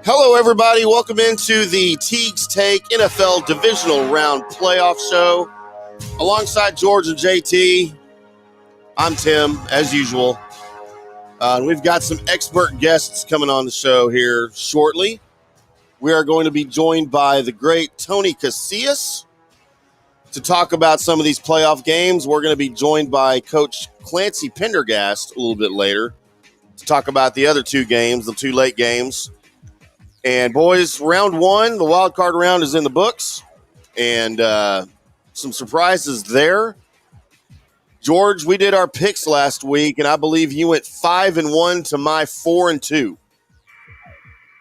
Hello, everybody. Welcome into the Teague's Take NFL Divisional Round Playoff Show. Alongside George and JT, I'm Tim, as usual. We've got some expert guests coming on the show here shortly. We are going to be joined by the great Tony Casillas to talk about some of these playoff games. We're going to be joined by Coach Clancy Pendergast a little bit later to talk about the other two games, the two late games. And boys, round one, the wild card round is in the books, and some surprises there. George, we did our picks last week, and I believe you went 5-1 to my 4-2.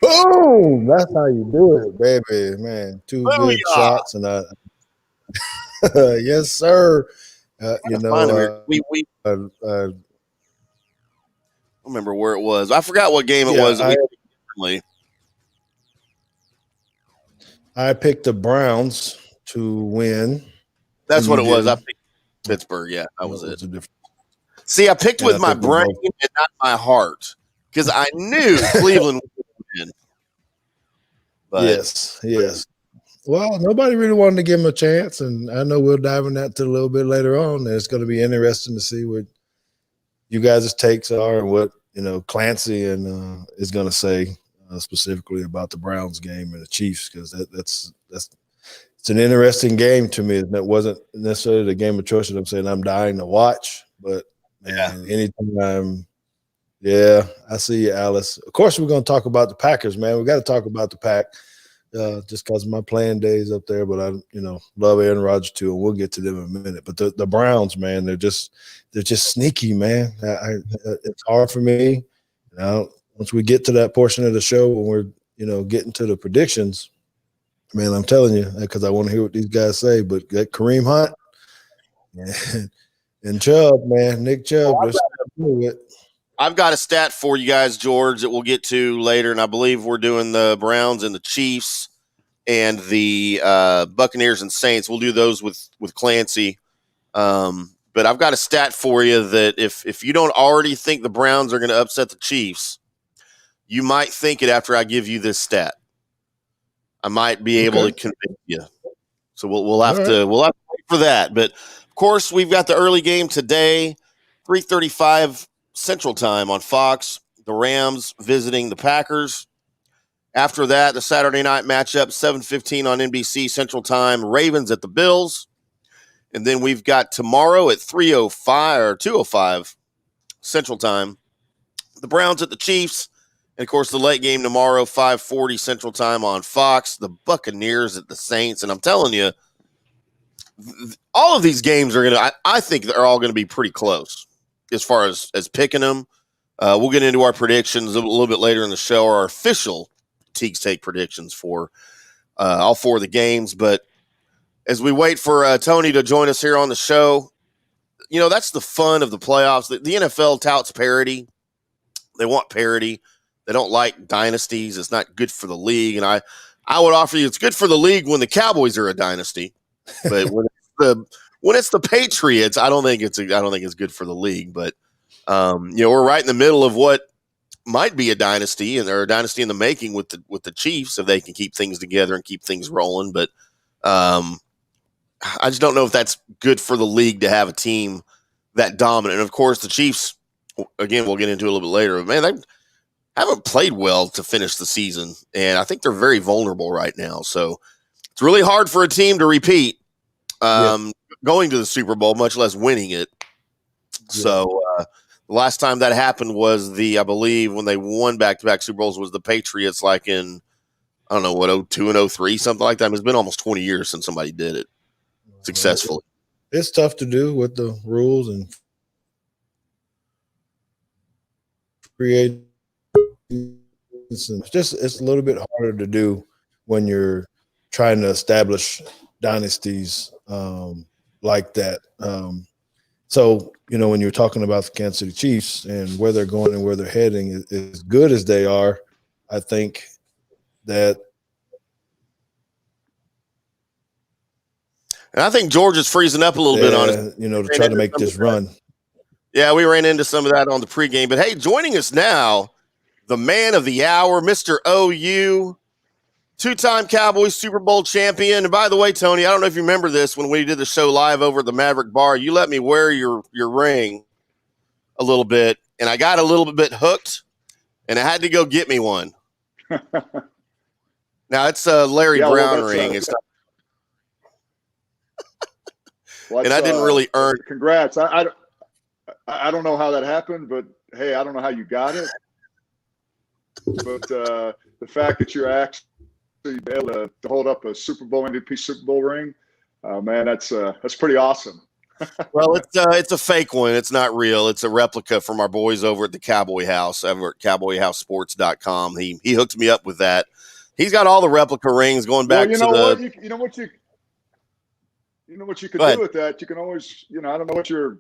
Boom! That's how you do it, baby, man. Two good shots, and yes, sir. I don't remember where it was. I forgot what game it was. I picked the Browns to win. That's what it was. I picked Pittsburgh. Yeah, that was it. See, I picked with my brain and not my heart because I knew Cleveland would win. But, yes. Well, nobody really wanted to give him a chance, and I know we'll dive in that a little bit later on. And it's going to be interesting to see what you guys' takes are and what Clancy and is going to say. Specifically about the Browns game and the Chiefs, because it's an interesting game to me. That wasn't necessarily the game of choice that I'm saying I'm dying to watch, but man, anytime, I see you, Alice. Of course, we're going to talk about the Packers, man. We got to talk about the Pack, just because of my playing days up there. But I, love Aaron Rodgers too, and we'll get to them in a minute. But the Browns, man, they're just sneaky, man. It's hard for me. Once we get to that portion of the show when we're, getting to the predictions, man, I'm telling you, because I want to hear what these guys say. But that Kareem Hunt and Chubb, man, Nick Chubb. I've got a stat for you guys, George, that we'll get to later, and I believe we're doing the Browns and the Chiefs and the Buccaneers and Saints. We'll do those with Clancy. But I've got a stat for you that if you don't already think the Browns are going to upset the Chiefs, you might think it after I give you this stat. I might be able to convince you. So we'll have to wait for that. But of course, we've got the early game today, 3:35 Central Time on Fox. The Rams visiting the Packers. After that, the Saturday night matchup, 7:15 on NBC Central Time. Ravens at the Bills. And then we've got tomorrow at 3:05 or 2:05 Central Time, the Browns at the Chiefs. And, of course, the late game tomorrow, 5:40 Central Time on Fox, the Buccaneers at the Saints. And I'm telling you, all of these games are going to – I think they're all going to be pretty close as far as picking them. We'll get into our predictions a little bit later in the show, our official Teague's Take predictions for all four of the games. But as we wait for Tony to join us here on the show, that's the fun of the playoffs. The NFL touts parity. They want parity. They don't like dynasties. It's not good for the league. And I would offer you it's good for the league when the Cowboys are a dynasty. But when it's the Patriots, I don't think it's good for the league. But we're right in the middle of what might be a dynasty, and they're a dynasty in the making with the Chiefs if they can keep things together and keep things rolling. But I just don't know if that's good for the league to have a team that dominant. And of course, the Chiefs, again, we'll get into it a little bit later. But man, they haven't played well to finish the season, and I think they're very vulnerable right now. So it's really hard for a team to repeat going to the Super Bowl, much less winning it. Yeah. So the last time that happened was I believe when they won back-to-back Super Bowls was the Patriots, like in, I don't know, 2002 and 2003, something like that. I mean, it's been almost 20 years since somebody did it successfully. It's tough to do with the rules and create. It's a little bit harder to do when you're trying to establish dynasties like that. So, when you're talking about the Kansas City Chiefs and where they're going and where they're heading, as good as they are, I think that. And I think George is freezing up a little bit on it. To try to make this run. Yeah, we ran into some of that on the pregame. But, hey, joining us now, the man of the hour, Mr. OU, two-time Cowboys Super Bowl champion. And by the way, Tony, I don't know if you remember this when we did the show live over at the Maverick Bar. You let me wear your ring a little bit, and I got a little bit hooked, and I had to go get me one. Now, it's a Larry Brown ring. It's and I didn't really earn. Congrats. I don't know how that happened, but hey, I don't know how you got it. But the fact that you're actually able to hold up a Super Bowl MVP Super Bowl ring, man, that's pretty awesome. Well, it's a fake one. It's not real. It's a replica from our boys over at the Cowboy House, over at cowboyhousesports.com. He hooked me up with that. He's got all the replica rings going back you know what you could do with that. You can always, I don't know what your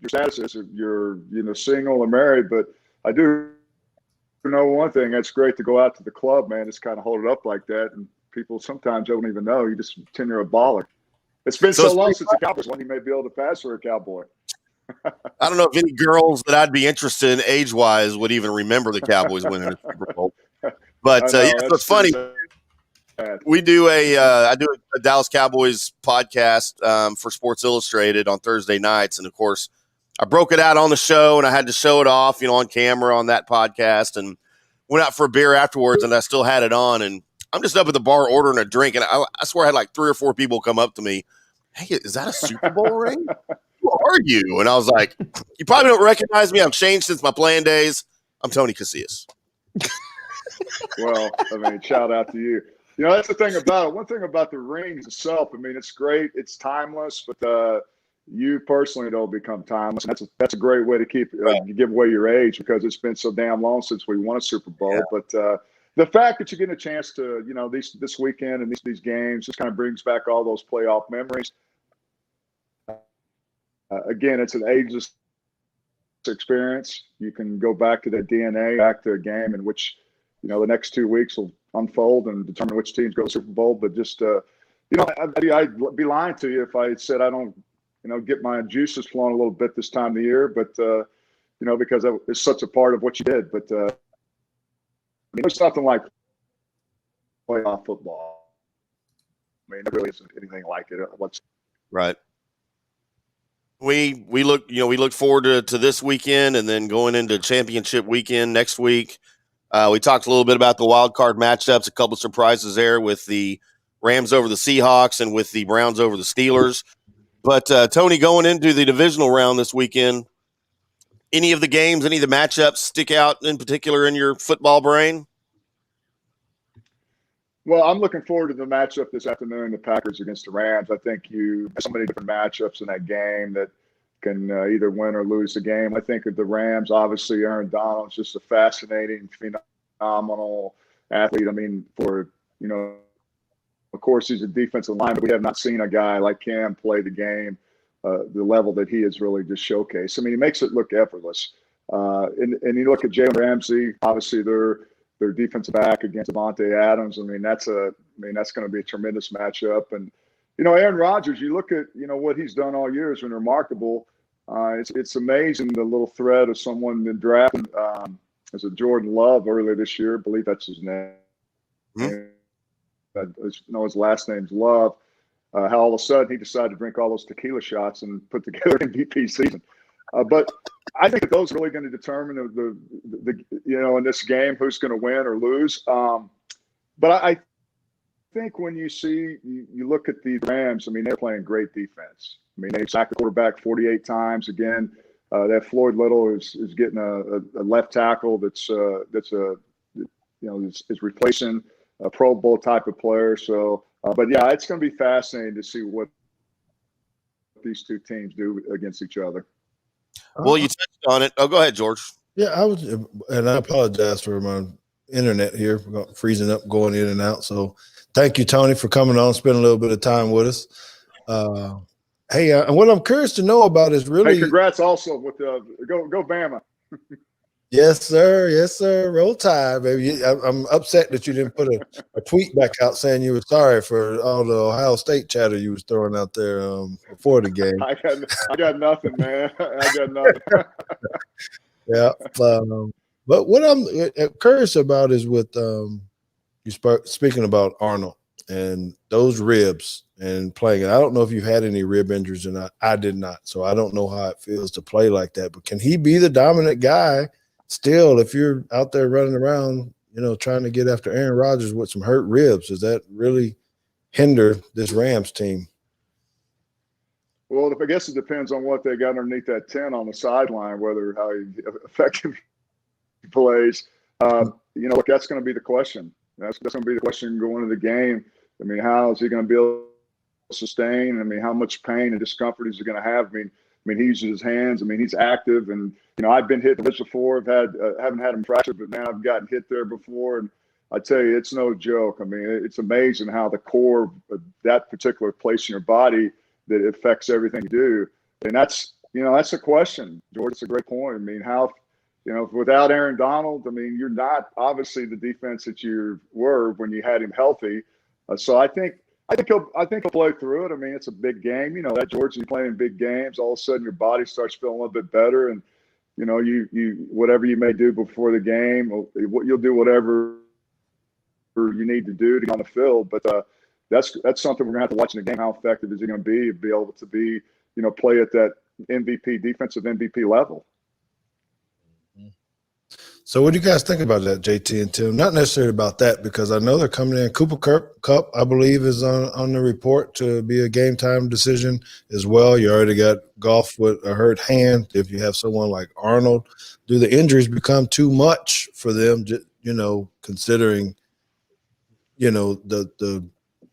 status is, if you're single or married, but I do know one thing. That's great to go out to the club, man. Just kind of hold it up like that, and people sometimes don't even know. You just pretend you're a baller. It's been so long since the Cowboys won. You may be able to pass for a Cowboy. I don't know if any girls that I'd be interested in age-wise would even remember the Cowboys winning the Super Bowl. But it's funny. We do I do a Dallas Cowboys podcast for Sports Illustrated on Thursday nights, and of course, I broke it out on the show, and I had to show it off, on camera on that podcast, and went out for a beer afterwards, and I still had it on, and I'm just up at the bar ordering a drink, and I swear I had like 3 or 4 people come up to me. Hey, is that a Super Bowl ring? Who are you? And I was like, you probably don't recognize me. I've changed since my playing days. I'm Tony Casillas. Well, shout out to you. That's the thing about it. One thing about the rings itself, it's great. It's timeless, but you personally don't become timeless. And that's a great way to keep you give away your age, because it's been so damn long since we won a Super Bowl. Yeah. But the fact that you're getting a chance to, this weekend and these games just kind of brings back all those playoff memories. Again, it's an ageless experience. You can go back to that DNA, back to a game in which, the next 2 weeks will unfold and determine which teams go to the Super Bowl. But just, I'd be lying to you if I said I don't, get my juices flowing a little bit this time of the year. But, because it's such a part of what you did. But, there's nothing like playoff football. There really isn't anything like it. Right. We look forward to this weekend, and then going into championship weekend next week. We talked a little bit about the wild card matchups, a couple of surprises there with the Rams over the Seahawks and with the Browns over the Steelers. But Tony, going into the divisional round this weekend, any of the games, any of the matchups stick out in particular in your football brain? Well, I'm looking forward to the matchup this afternoon, the Packers against the Rams. I think you have so many different matchups in that game that can either win or lose the game. I think of the Rams, obviously, Aaron Donald's just a fascinating, phenomenal athlete. Of course, he's a defensive lineman, but we have not seen a guy like Hamm play the game, the level that he has really just showcased. He makes it look effortless. And you look at Jalen Ramsey, obviously their defensive back against Devontae Adams. That's going to be a tremendous matchup. And, Aaron Rodgers, you look at, what he's done all year has been remarkable. It's amazing, the little thread of someone been drafted as a Jordan Love earlier this year. I believe that's his name. Mm-hmm. His last name's Love. How all of a sudden he decided to drink all those tequila shots and put together an MVP season. But I think that those are really going to determine the in this game who's going to win or lose. But I think when you look at the Rams, they're playing great defense. They sacked the quarterback 48 times. Again, that Floyd Little is getting a left tackle that's replacing a Pro Bowl type of player. So, but yeah, it's going to be fascinating to see what these two teams do against each other. Well, you touched on it. Oh, go ahead, George. Yeah, and I apologize for my internet here freezing up, going in and out. So thank you, Tony, for coming on, spending a little bit of time with us. Hey, and what I'm curious to know about is really. Hey, congrats also with go Bama. Yes, sir. Yes, sir. Roll Tide, baby. I'm upset that you didn't put a tweet back out saying you were sorry for all the Ohio State chatter you was throwing out there before the game. I got nothing, man. I got nothing. Yeah. But what I'm curious about is with speaking about Arnold and those ribs and playing. I don't know if you've had any rib injuries or not. I did not, so I don't know how it feels to play like that. But can he be the dominant guy still if you're out there running around, trying to get after Aaron Rodgers with some hurt ribs? Does that really hinder this Rams team? Well, I guess it depends on what they got underneath that 10 on the sideline, whether how effective he plays. Look, that's going to be the question. That's going to be the question going into the game. I mean, how is he going to be able to sustain? I mean, how much pain and discomfort is he going to have? I mean, he uses his hands. I mean, he's active, and I've been hit this before. Haven't had him fractured, but now I've gotten hit there before, and I tell you, it's no joke. I mean, it's amazing how the core of that particular place in your body that affects everything you do, and that's a question, George. It's a great point. I mean, how. Without Aaron Donald, I mean, you're not obviously the defense that you were when you had him healthy. So I think he'll play through it. I mean, it's a big game. That George, you playing big games, all of a sudden your body starts feeling a little bit better, and you whatever you may do before the game, you'll do whatever you need to do to get on the field. But that's something we're gonna have to watch in the game. How effective is he going to be able to be play at that defensive MVP level? So what do you guys think about that, JT and Tim? Not necessarily about that, because I know they're coming in. Cooper Kupp, I believe, is on the report to be a game-time decision as well. You already got Goff with a hurt hand. If you have someone like Arnold, do the injuries become too much for them, considering, the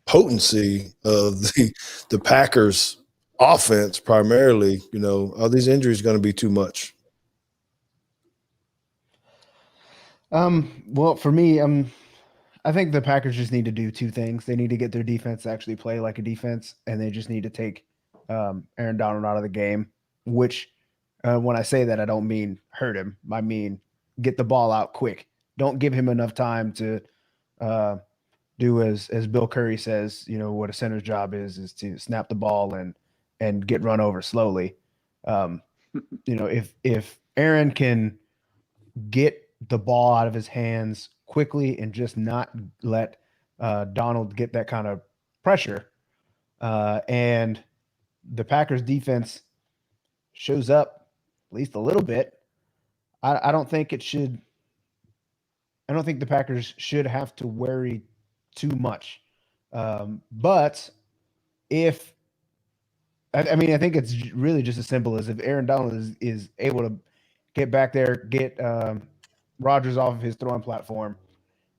potency of the Packers offense primarily? Are these injuries going to be too much? Well, for me, I think the Packers just need to do two things. They need to get their defense to actually play like a defense, and they just need to take Aaron Donald out of the game, which when I say that, I don't mean hurt him. I mean get the ball out quick. Don't give him enough time to do as Bill Curry says, what a center's job is to snap the ball and get run over slowly. If Aaron can get the ball out of his hands quickly and just not let Donald get that kind of pressure, and the Packers defense shows up at least a little bit, I don't think the Packers should have to worry too much. But if I think it's really just as simple as if Aaron Donald is able to get back there, get Rodgers off of his throwing platform,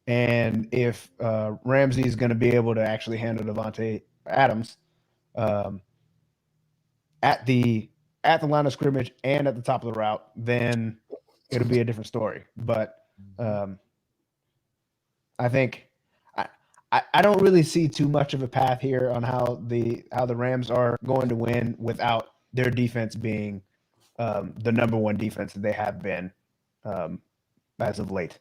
and if Ramsey is going to be able to actually handle Davante Adams at the line of scrimmage and at the top of the route, then it'll be a different story. But I think I don't really see too much of a path here on how the Rams are going to win without their defense being the number one defense that they have been as of late.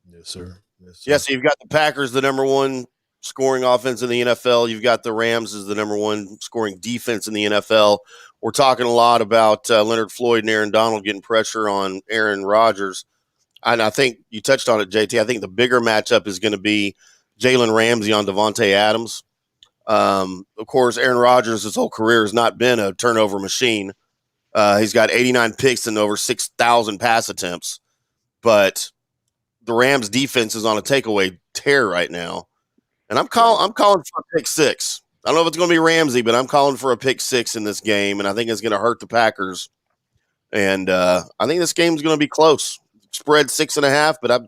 Yes, sir. Yes, so you've got the Packers, the number one scoring offense in the NFL. You've got the Rams as the number one scoring defense in the NFL. We're talking a lot about Leonard Floyd and Aaron Donald getting pressure on Aaron Rodgers. And I think you touched on it, JT. I think the bigger matchup is going to be Jalen Ramsey on Davante Adams. Of course, Aaron Rodgers, his whole career, has not been a turnover machine. He's got 89 picks and over 6,000 pass attempts. But the Rams defense is on a takeaway tear right now. And I'm calling for a pick six. I don't know if it's going to be Ramsey, but I'm calling for a pick six in this game, and I think it's going to hurt the Packers. And I think this game's going to be close. Spread 6.5, but I'm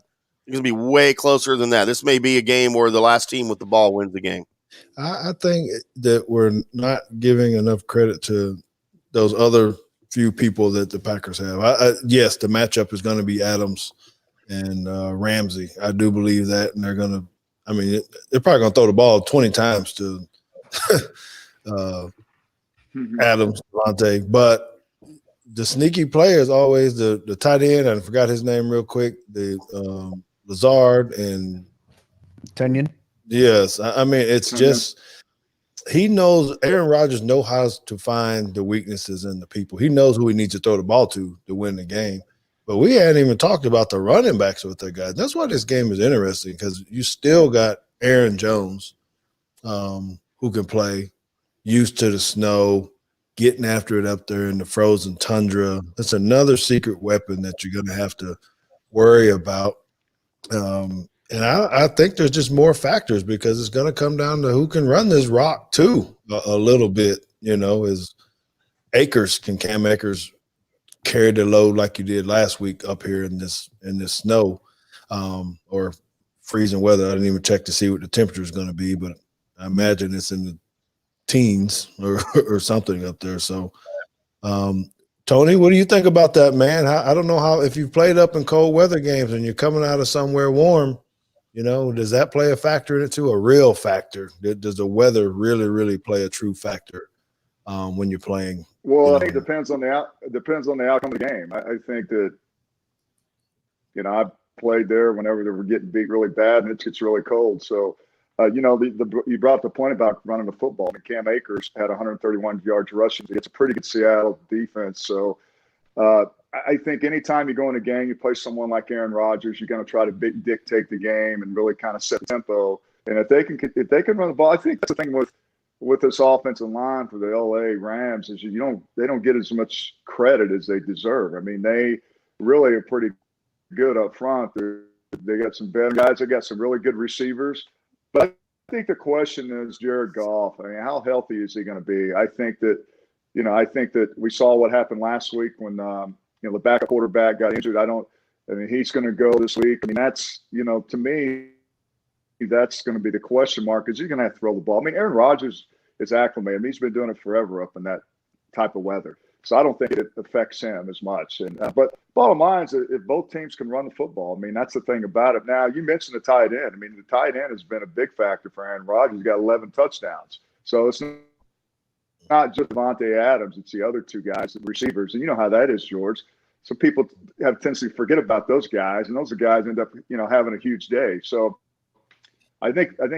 going to be way closer than that. This may be a game where the last team with the ball wins the game. I think that we're not giving enough credit to those other few people that the Packers have. Yes, the matchup is going to be Adams and Ramsey. I do believe that, and they're going to. I mean, they're probably going to throw the ball 20 times to Adams, Devontae. But the sneaky player is always the tight end. I forgot his name real quick. The Lazard and Tunyon. Yes, I mean it's just he knows. Aaron Rodgers knows how to find the weaknesses in the people. He knows who he needs to throw the ball to win the game. But we hadn't even talked about the running backs with their guys. That's why this game is interesting, because you still got Aaron Jones, who can play, used to the snow, getting after it up there in the frozen tundra. That's another secret weapon that you're going to have to worry about. And I think there's just more factors, because it's going to come down to who can run this rock too a little bit, is Cam Akers carry the load like you did last week up here in this snow, or freezing weather. I didn't even check to see what the temperature is going to be, but I imagine it's in the teens or something up there. So, Tony, what do you think about that, man? I don't know if you've played up in cold weather games and you're coming out of somewhere warm, does that play a factor into a real factor? Does the weather really, really play a true factor when you're playing? Well, I think it depends on the outcome of the game. I think that, I played there whenever they were getting beat really bad and it gets really cold. So, you brought up the point about running the football. I mean, Cam Akers had 131 yards rushing. It's a pretty good Seattle defense. So, I think anytime you go in a game, you play someone like Aaron Rodgers, you're going to try to dictate the game and really kind of set the tempo. And if they can run the ball, I think that's the thing with this offensive line for the LA Rams is they don't get as much credit as they deserve. I mean, they really are pretty good up front. They got some better guys. They got some really good receivers. But I think the question is Jared Goff. I mean, how healthy is he going to be? I think that we saw what happened last week when the backup quarterback got injured. He's going to go this week. I mean, that's, to me, that's going to be the question mark, is you're going to have to throw the ball. I mean, Aaron Rodgers is acclimated. I mean, he's been doing it forever up in that type of weather. So I don't think it affects him as much. But bottom line is, if both teams can run the football, I mean, that's the thing about it. Now, you mentioned the tight end. I mean, the tight end has been a big factor for Aaron Rodgers. He's got 11 touchdowns. So it's not just Devontae Adams. It's the other two guys, the receivers. And you know how that is, George. So people have a tendency to forget about those guys, and those guys end up, having a huge day. So I think LA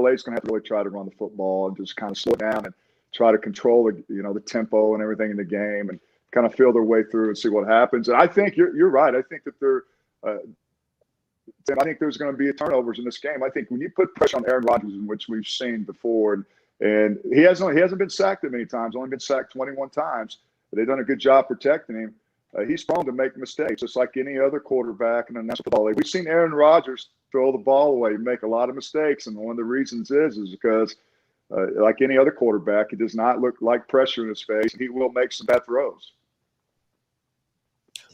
is going to have to really try to run the football and just kind of slow it down and try to control the tempo and everything in the game and kind of feel their way through and see what happens. And I think you're right. I think that I think there's going to be turnovers in this game. I think when you put pressure on Aaron Rodgers, in which we've seen before, and he hasn't been sacked that many times, only been sacked 21 times. They've done a good job protecting him. He's prone to make mistakes, just like any other quarterback in the National Football League. We've seen Aaron Rodgers throw the ball away, make a lot of mistakes, and one of the reasons is because, like any other quarterback, he does not look like pressure in his face, and he will make some bad throws.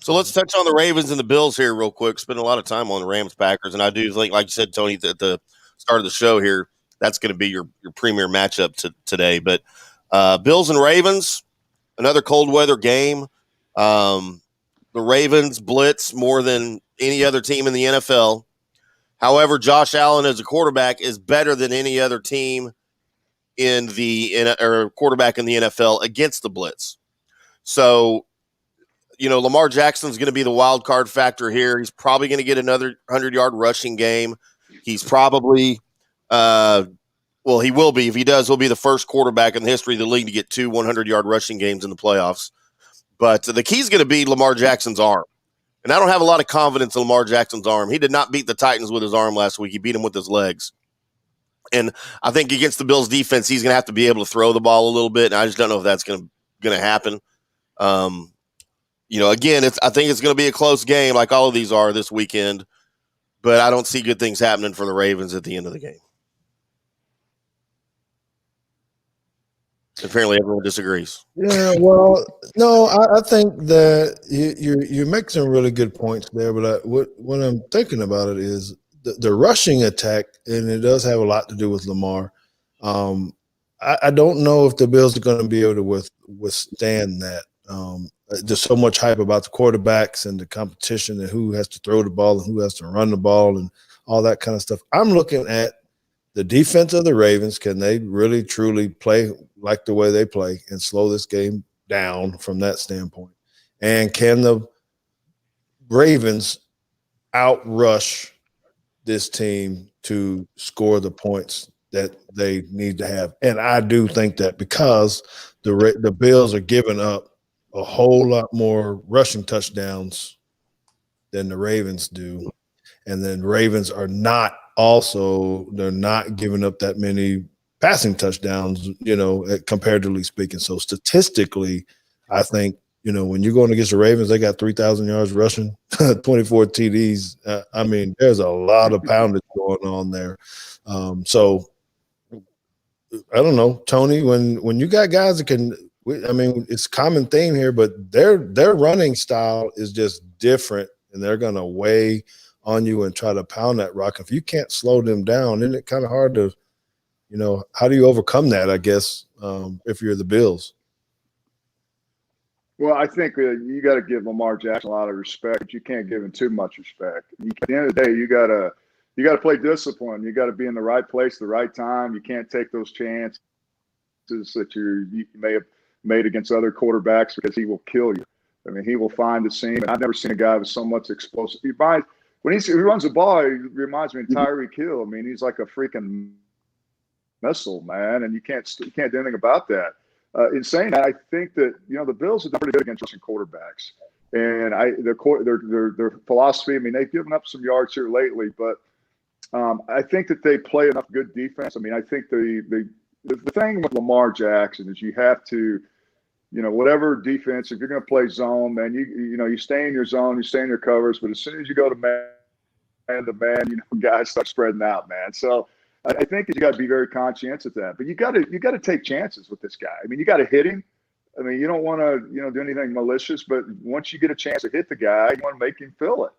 So let's touch on the Ravens and the Bills here real quick. Spend a lot of time on the Rams Packers, and I do think, like you said, Tony, at the start of the show here, that's going to be your premier matchup today. But Bills and Ravens, another cold weather game. The Ravens blitz more than any other team in the NFL. However, Josh Allen as a quarterback is better than any other team or quarterback in the NFL against the blitz. So, Lamar Jackson's going to be the wild card factor here. He's probably going to get another 100-yard rushing game. He's probably he will be. If he does, he'll be the first quarterback in the history of the league to get 2 100-yard rushing games in the playoffs. But the key is going to be Lamar Jackson's arm. And I don't have a lot of confidence in Lamar Jackson's arm. He did not beat the Titans with his arm last week. He beat them with his legs. And I think against the Bills defense, he's going to have to be able to throw the ball a little bit. And I just don't know if that's going to happen. Again, I think it's going to be a close game like all of these are this weekend. But I don't see good things happening for the Ravens at the end of the game. Apparently, everyone disagrees. Yeah, well, no, I think that you make some really good points there. But what I'm thinking about it is the rushing attack, and it does have a lot to do with Lamar. I don't know if the Bills are going to be able to withstand that. There's so much hype about the quarterbacks and the competition and who has to throw the ball and who has to run the ball and all that kind of stuff. I'm looking at the defense of the Ravens. Can they really, truly play like the way they play and slow this game down from that standpoint? And can the Ravens outrush this team to score the points that they need to have? And I do think that because the Bills are giving up a whole lot more rushing touchdowns than the Ravens do. And then Ravens are not also, they're not giving up that many passing touchdowns, you know, comparatively speaking. So statistically, I think, you know, when you're going against the Ravens, they got 3,000 yards rushing, 24 TDs. I mean, there's a lot of poundage going on there. So I don't know, Tony, when you got guys that can, I mean, it's a common theme here, but their running style is just different, and they're going to weigh on you and try to pound that rock. If you can't slow them down, then it's kind of hard to, you know, how do you overcome that, I guess, if you're the Bills? Well, I think you got to give Lamar Jackson a lot of respect, but you can't give him too much respect. At the end of the day, you got to play discipline. You got to be in the right place, the right time. You can't take those chances that you may have made against other quarterbacks, because he will kill you. I mean, he will find the seam. And I've never seen a guy with so much explosive. When he runs the ball, he reminds me of Tyreek Hill. I mean, he's like a freaking missile, man, and you can't do anything about that. In saying that, I think that, you know, the Bills have done pretty good against rushing quarterbacks, and their philosophy. I mean, they've given up some yards here lately, but I think that they play enough good defense. I mean, I think the thing with Lamar Jackson is you have to, you know, whatever defense, if you're going to play zone, man, you stay in your zone, you stay in your covers, but as soon as you go to man to man, you know, guys start spreading out, man. So I think that you got to be very conscientious of that, but you got to take chances with this guy. I mean, you got to hit him. I mean, you don't want to, you know, do anything malicious, but once you get a chance to hit the guy, you want to make him feel it.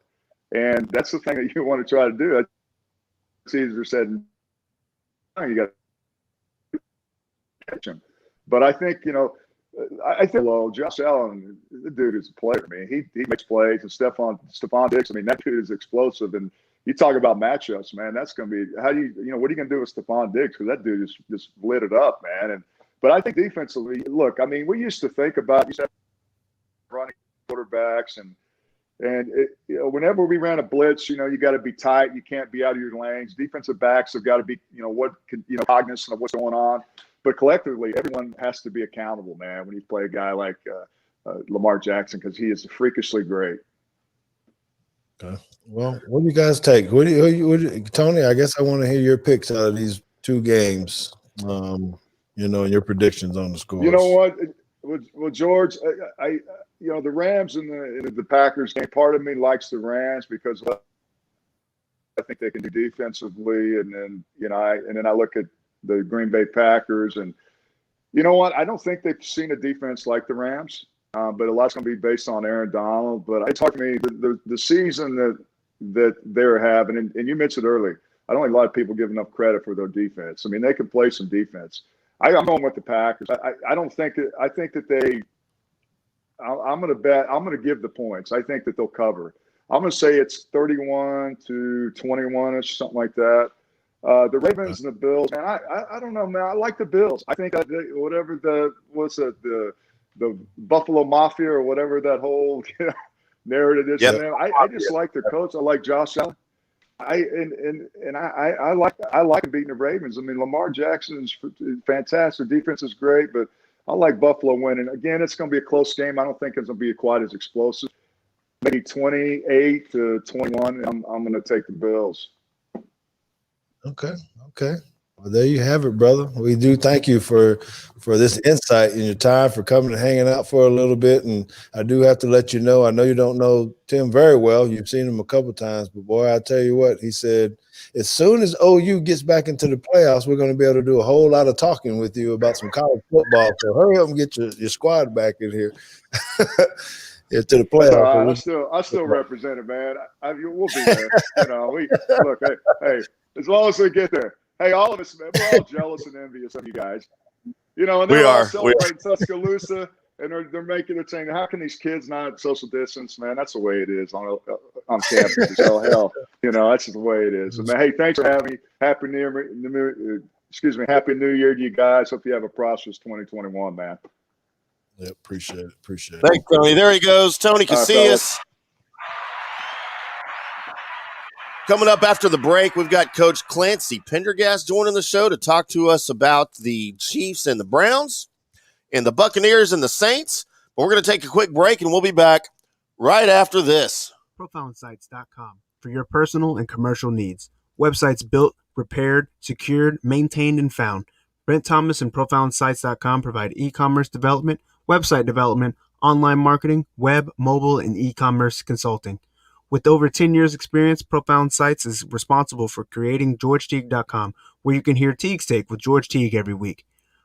And that's the thing that you want to try to do. Caesar said, you got to catch him. But I think, you know, I think, well, Josh Allen, the dude is a player. I mean, he makes plays, and Stephon Diggs, I mean, that dude is explosive. And you talk about matchups, man, that's going to be, what are you going to do with Stephon Diggs? Because that dude is just lit it up, man. But I think defensively, look, I mean, we used to think about running quarterbacks, and you know, whenever we ran a blitz, you know, you got to be tight. You can't be out of your lanes. Defensive backs have got to be, you know, cognizant of what's going on. But collectively, everyone has to be accountable, man, when you play a guy like Lamar Jackson, because he is freakishly great. Okay. Well, what do you guys take? Tony, I guess I want to hear your picks out of these two games, you know, and your predictions on the scores. You know what? Well, George, I you know, the Rams and the Packers game, part of me likes the Rams because I think they can do defensively. And then, you know, I look at the Green Bay Packers, and you know what? I don't think they've seen a defense like the Rams, but a lot's going to be based on Aaron Donald. But it's hard to me, the season that they're having, and you mentioned earlier, I don't think a lot of people give enough credit for their defense. I mean, they can play some defense. I'm going with the Packers. I don't think that – I think that they – I'm going to bet – I'm going to give the points. I think that they'll cover. I'm going to say it's 31-21-ish, something like that. The Ravens and the Bills, man, I don't know, man. I like the Bills. I think whatever the Buffalo Mafia or whatever that whole narrative is. Yep. I just like their coach. I like Josh Allen. I like him beating the Ravens. I mean, Lamar Jackson is fantastic. Defense is great, but I like Buffalo winning. Again, it's going to be a close game. I don't think it's going to be quite as explosive. Maybe 28-21. I'm going to take the Bills. Okay. Well, there you have it, brother. We do thank you for this insight and your time, for coming and hanging out for a little bit. And I do have to let you know, I know you don't know Timm very well. You've seen him a couple of times, but boy, I tell you what, he said, as soon as OU gets back into the playoffs, we're going to be able to do a whole lot of talking with you about some college football. So hurry up and get your squad back in here. To the playoffs. I still represent it, man. We'll be there. You know, look. Hey, as long as we get there. Hey, all of us, man, we're all jealous and envious of you guys. You know, and they're all celebrating Tuscaloosa, and they're making it saying, how can these kids not social distance, man? That's the way it is on campus. So hell, you know, that's just the way it is. And, hey, thanks for having me. Happy New Year to you guys. Hope you have a prosperous 2021, man. Yeah, appreciate it. Thanks, Tony. There he goes, Tony Casillas. Coming up after the break, we've got Coach Clancy Pendergast joining the show to talk to us about the Chiefs and the Browns and the Buccaneers and the Saints. But we're going to take a quick break, and we'll be back right after this. ProfoundSites.com for your personal and commercial needs. Websites built, repaired, secured, maintained, and found. Brent Thomas and ProfoundSites.com provide e-commerce development, website development, online marketing, web, mobile, and e-commerce consulting. With over 10 years experience, Profound Sites is responsible for creating GeorgeTeague.com, where you can hear Teague's Take with George Teague every week.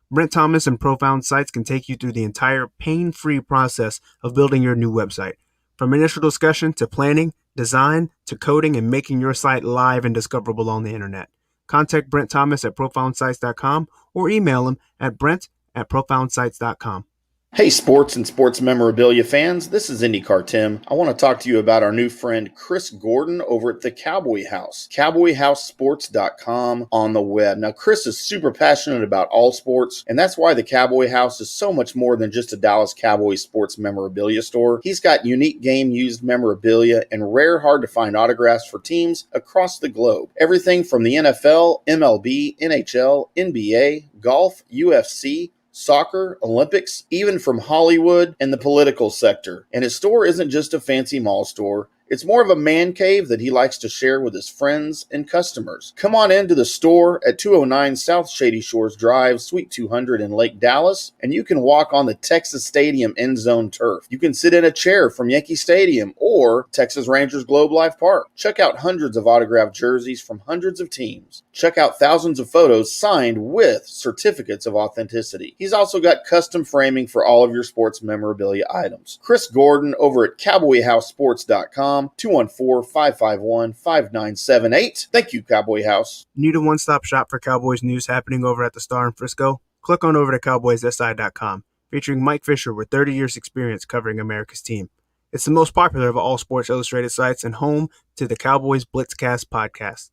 Brent Thomas and Profound Sites can take you through the entire pain-free process of building your new website. From initial discussion to planning, design, to coding and making your site live and discoverable on the internet. Contact Brent Thomas at ProfoundSites.com or email him at brent@ProfoundSites.com. Hey, sports and sports memorabilia fans, this is IndyCar Timm. I want to talk to you about our new friend Chris Gordon over at the Cowboy House, cowboyhousesports.com on the web. Now, Chris is super passionate about all sports, and that's why the Cowboy House is so much more than just a Dallas Cowboys sports memorabilia store. He's got unique game-used memorabilia and rare, hard-to-find autographs for teams across the globe. Everything from the NFL, MLB, NHL, NBA, golf, UFC, soccer, Olympics, even from Hollywood and the political sector. And his store isn't just a fancy mall store. It's more of a man cave that he likes to share with his friends and customers. Come on into the store at 209 South Shady Shores Drive, Suite 200 in Lake Dallas, and you can walk on the Texas Stadium end zone turf. You can sit in a chair from Yankee Stadium or Texas Rangers Globe Life Park. Check out hundreds of autographed jerseys from hundreds of teams. Check out thousands of photos signed with certificates of authenticity. He's also got custom framing for all of your sports memorabilia items. Chris Gordon over at cowboyhousesports.com. 214-551-5978. Thank you, Cowboy House. Need a one-stop shop for Cowboys news happening over at the Star in Frisco? Click on over to cowboyssi.com, featuring Mike Fisher with 30 years experience covering America's team. It's the most popular of all Sports Illustrated sites and home to the Cowboys Blitzcast podcast.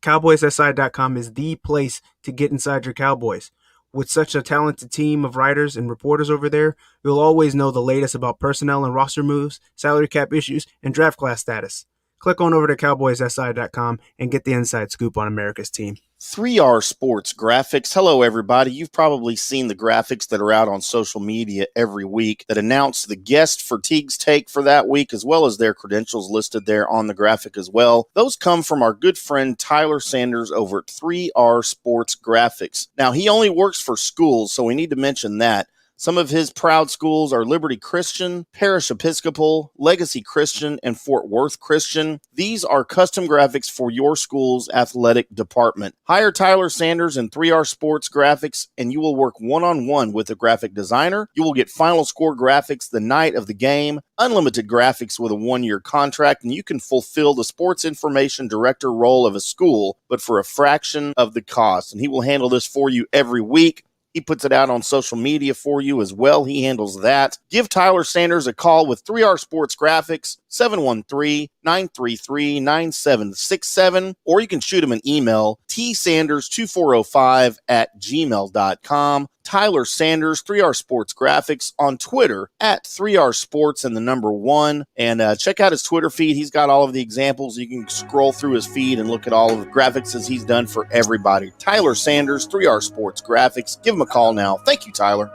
Cowboyssi.com is the place to get inside your Cowboys. With such a talented team of writers and reporters over there, you'll always know the latest about personnel and roster moves, salary cap issues, and draft class status. Click on over to cowboyssi.com and get the inside scoop on America's team. 3R Sports Graphics. Hello, everybody. You've probably seen the graphics that are out on social media every week that announce the guest for Teague's Take for that week, as well as their credentials listed there on the graphic as well. Those come from our good friend Tyler Sanders over at 3R Sports Graphics. Now, he only works for schools, so we need to mention that. Some of his proud schools are Liberty Christian, Parish Episcopal, Legacy Christian, and Fort Worth Christian. These are custom graphics for your school's athletic department. Hire Tyler Sanders and 3R Sports Graphics, and you will work one-on-one with a graphic designer. You will get final score graphics the night of the game, unlimited graphics with a 1-year contract, and you can fulfill the sports information director role of a school, but for a fraction of the cost. And he will handle this for you every week. He puts it out on social media for you as well. He handles that. Give Tyler Sanders a call with 3R Sports Graphics, 713-933-9767, or you can shoot him an email, tsanders2405@gmail.com. Tyler Sanders, 3R Sports Graphics, on Twitter at 3R Sports and the number 1. And check out his Twitter feed. He's got all of the examples. You can scroll through his feed and look at all of the graphics as he's done for everybody. Tyler Sanders, 3R Sports Graphics. Give him a call now. Thank you, Tyler.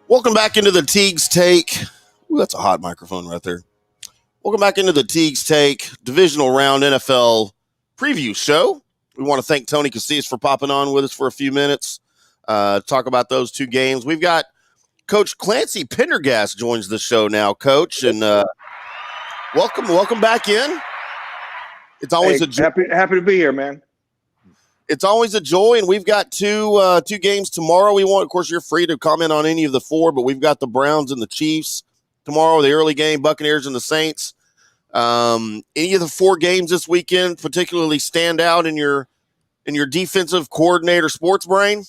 Welcome back into the Teague's Take. Ooh, that's a hot microphone right there. Welcome back into the Teague's Take Divisional Round NFL preview show. We want to thank Tony Casillas for popping on with us for a few minutes, talk about those two games. We've got Coach Clancy Pendergast joins the show now, Coach, and welcome back in. It's always a joy. Happy to be here, man. It's always a joy, and we've got two games tomorrow. Of course, you're free to comment on any of the four, but we've got the Browns and the Chiefs tomorrow, the early game, Buccaneers and the Saints. Any of the four games this weekend particularly stand out in your defensive coordinator sports brain?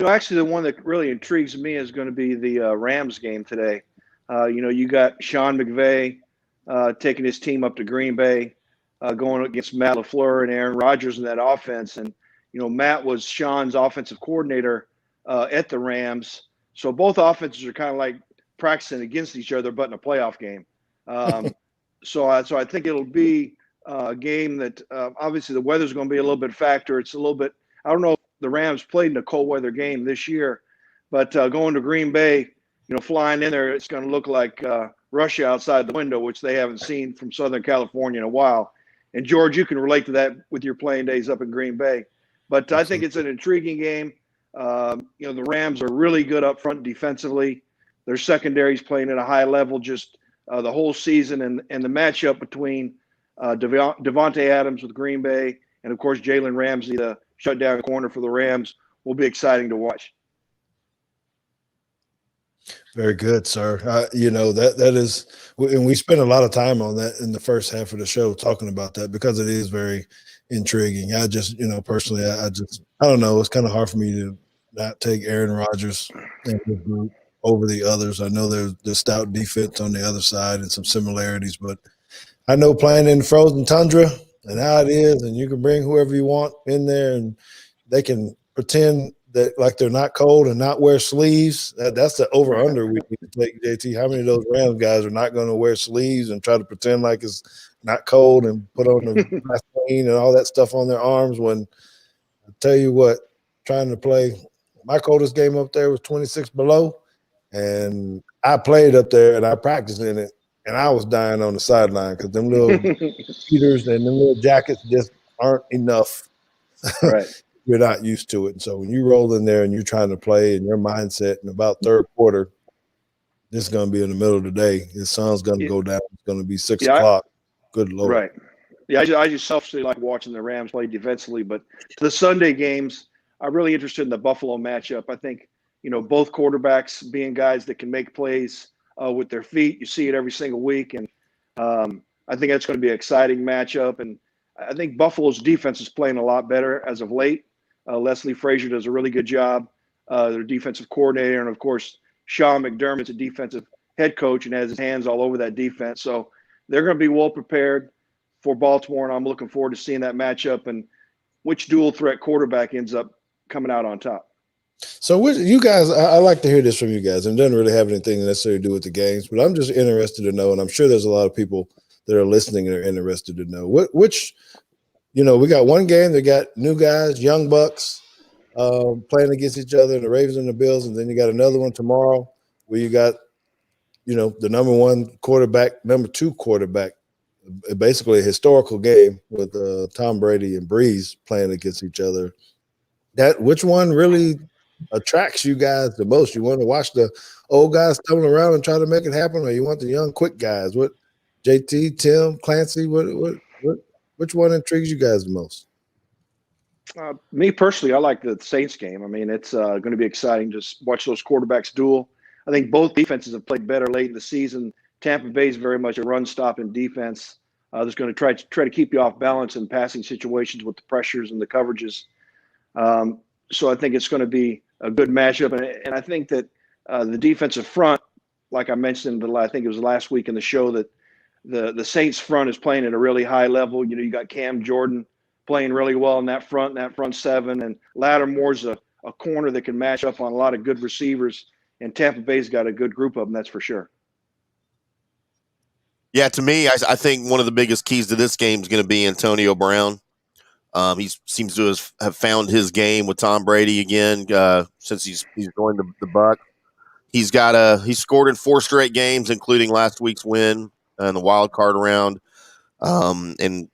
Actually, the one that really intrigues me is going to be the Rams game today. You got Sean McVay taking his team up to Green Bay, going against Matt LaFleur and Aaron Rodgers in that offense. And, Matt was Sean's offensive coordinator at the Rams. So both offenses are kind of like practicing against each other, but in a playoff game. So I think it'll be a game that obviously the weather's going to be a little bit factor. It's a little bit – I don't know if the Rams played in a cold weather game this year, But going to Green Bay, flying in there, it's going to look like Russia outside the window, which they haven't seen from Southern California in a while. And George, you can relate to that with your playing days up in Green Bay. But I think it's an intriguing game. The Rams are really good up front defensively. Their secondary's playing at a high level just the whole season, and the matchup between Devontae Adams with Green Bay and, of course, Jalen Ramsey, the shutdown corner for the Rams, will be exciting to watch. Very good, sir. That is, and we spent a lot of time on that in the first half of the show talking about that because it is very intriguing. I just, personally, I don't know. It's kind of hard for me to not take Aaron Rodgers and his group over the others. I know there's the stout defense on the other side and some similarities, but I know playing in the frozen tundra and how it is, and you can bring whoever you want in there and they can pretend that like they're not cold and not wear sleeves. That's the over-under we need to take, JT. How many of those Rams guys are not going to wear sleeves and try to pretend like it's not cold and put on the Vaseline and all that stuff on their arms when I tell you what, trying to play – my coldest game up there was 26 below, and I played up there and I practiced in it, and I was dying on the sideline because them little heaters and them little jackets just aren't enough. Right. You're not used to it. And so when you roll in there and you're trying to play and your mindset in about third quarter, this is going to be in the middle of the day. The sun's going to go down. It's going to be 6 o'clock. Good Lord. Right. Yeah, I just selfishly like watching the Rams play defensively. But to the Sunday games, I'm really interested in the Buffalo matchup. I think, both quarterbacks being guys that can make plays with their feet. You see it every single week. And I think that's going to be an exciting matchup. And I think Buffalo's defense is playing a lot better as of late. Leslie Frazier does a really good job, their defensive coordinator. And, of course, Sean McDermott's a defensive head coach and has his hands all over that defense. So they're going to be well prepared for Baltimore, and I'm looking forward to seeing that matchup and which dual threat quarterback ends up coming out on top. So you guys, I like to hear this from you guys, and it doesn't really have anything necessarily to do with the games, but I'm just interested to know, and I'm sure there's a lot of people that are listening and are interested to know which we got one game that got new guys, young bucks, playing against each other, the Ravens and the Bills, and then you got another one tomorrow where you got, the number one quarterback, number two quarterback, basically a historical game with Tom Brady and Breeze playing against each other. Which one really attracts you guys the most? You want to watch the old guys stumbling around and try to make it happen, or you want the young, quick guys? What, JT, Timm, Clancy, which one intrigues you guys the most? Me personally, I like the Saints game. I mean, it's going to be exciting to watch those quarterbacks duel. I think both defenses have played better late in the season. Tampa Bay is very much a run-stopping defense. That's going to try to keep you off balance in passing situations with the pressures and the coverages. So I think it's going to be a good matchup. And I think that the defensive front, like I mentioned, I think it was last week in the show, that the Saints front is playing at a really high level. You got Cam Jordan playing really well in that front seven, and Lattimore's a corner that can match up on a lot of good receivers, and Tampa Bay's got a good group of them, that's for sure. Yeah, to me, I think one of the biggest keys to this game is going to be Antonio Brown. He seems to have found his game with Tom Brady again since he's joined the Bucs. He's scored in 4 straight games, including last week's win in the wild card round. And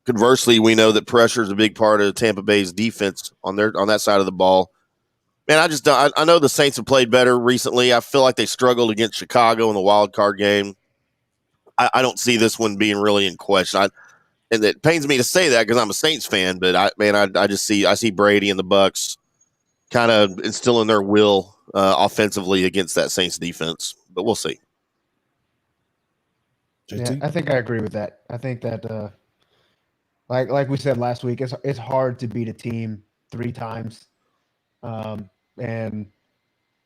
conversely, we know that pressure is a big part of Tampa Bay's defense on that side of the ball. Man, I know the Saints have played better recently. I feel like they struggled against Chicago in the wild card game. I don't see this one being really in question. And it pains me to say that because I'm a Saints fan, but I see Brady and the Bucs kind of instilling their will offensively against that Saints defense. But we'll see. Yeah, I think I agree with that. I think that, like we said last week, it's hard to beat a team 3 times, and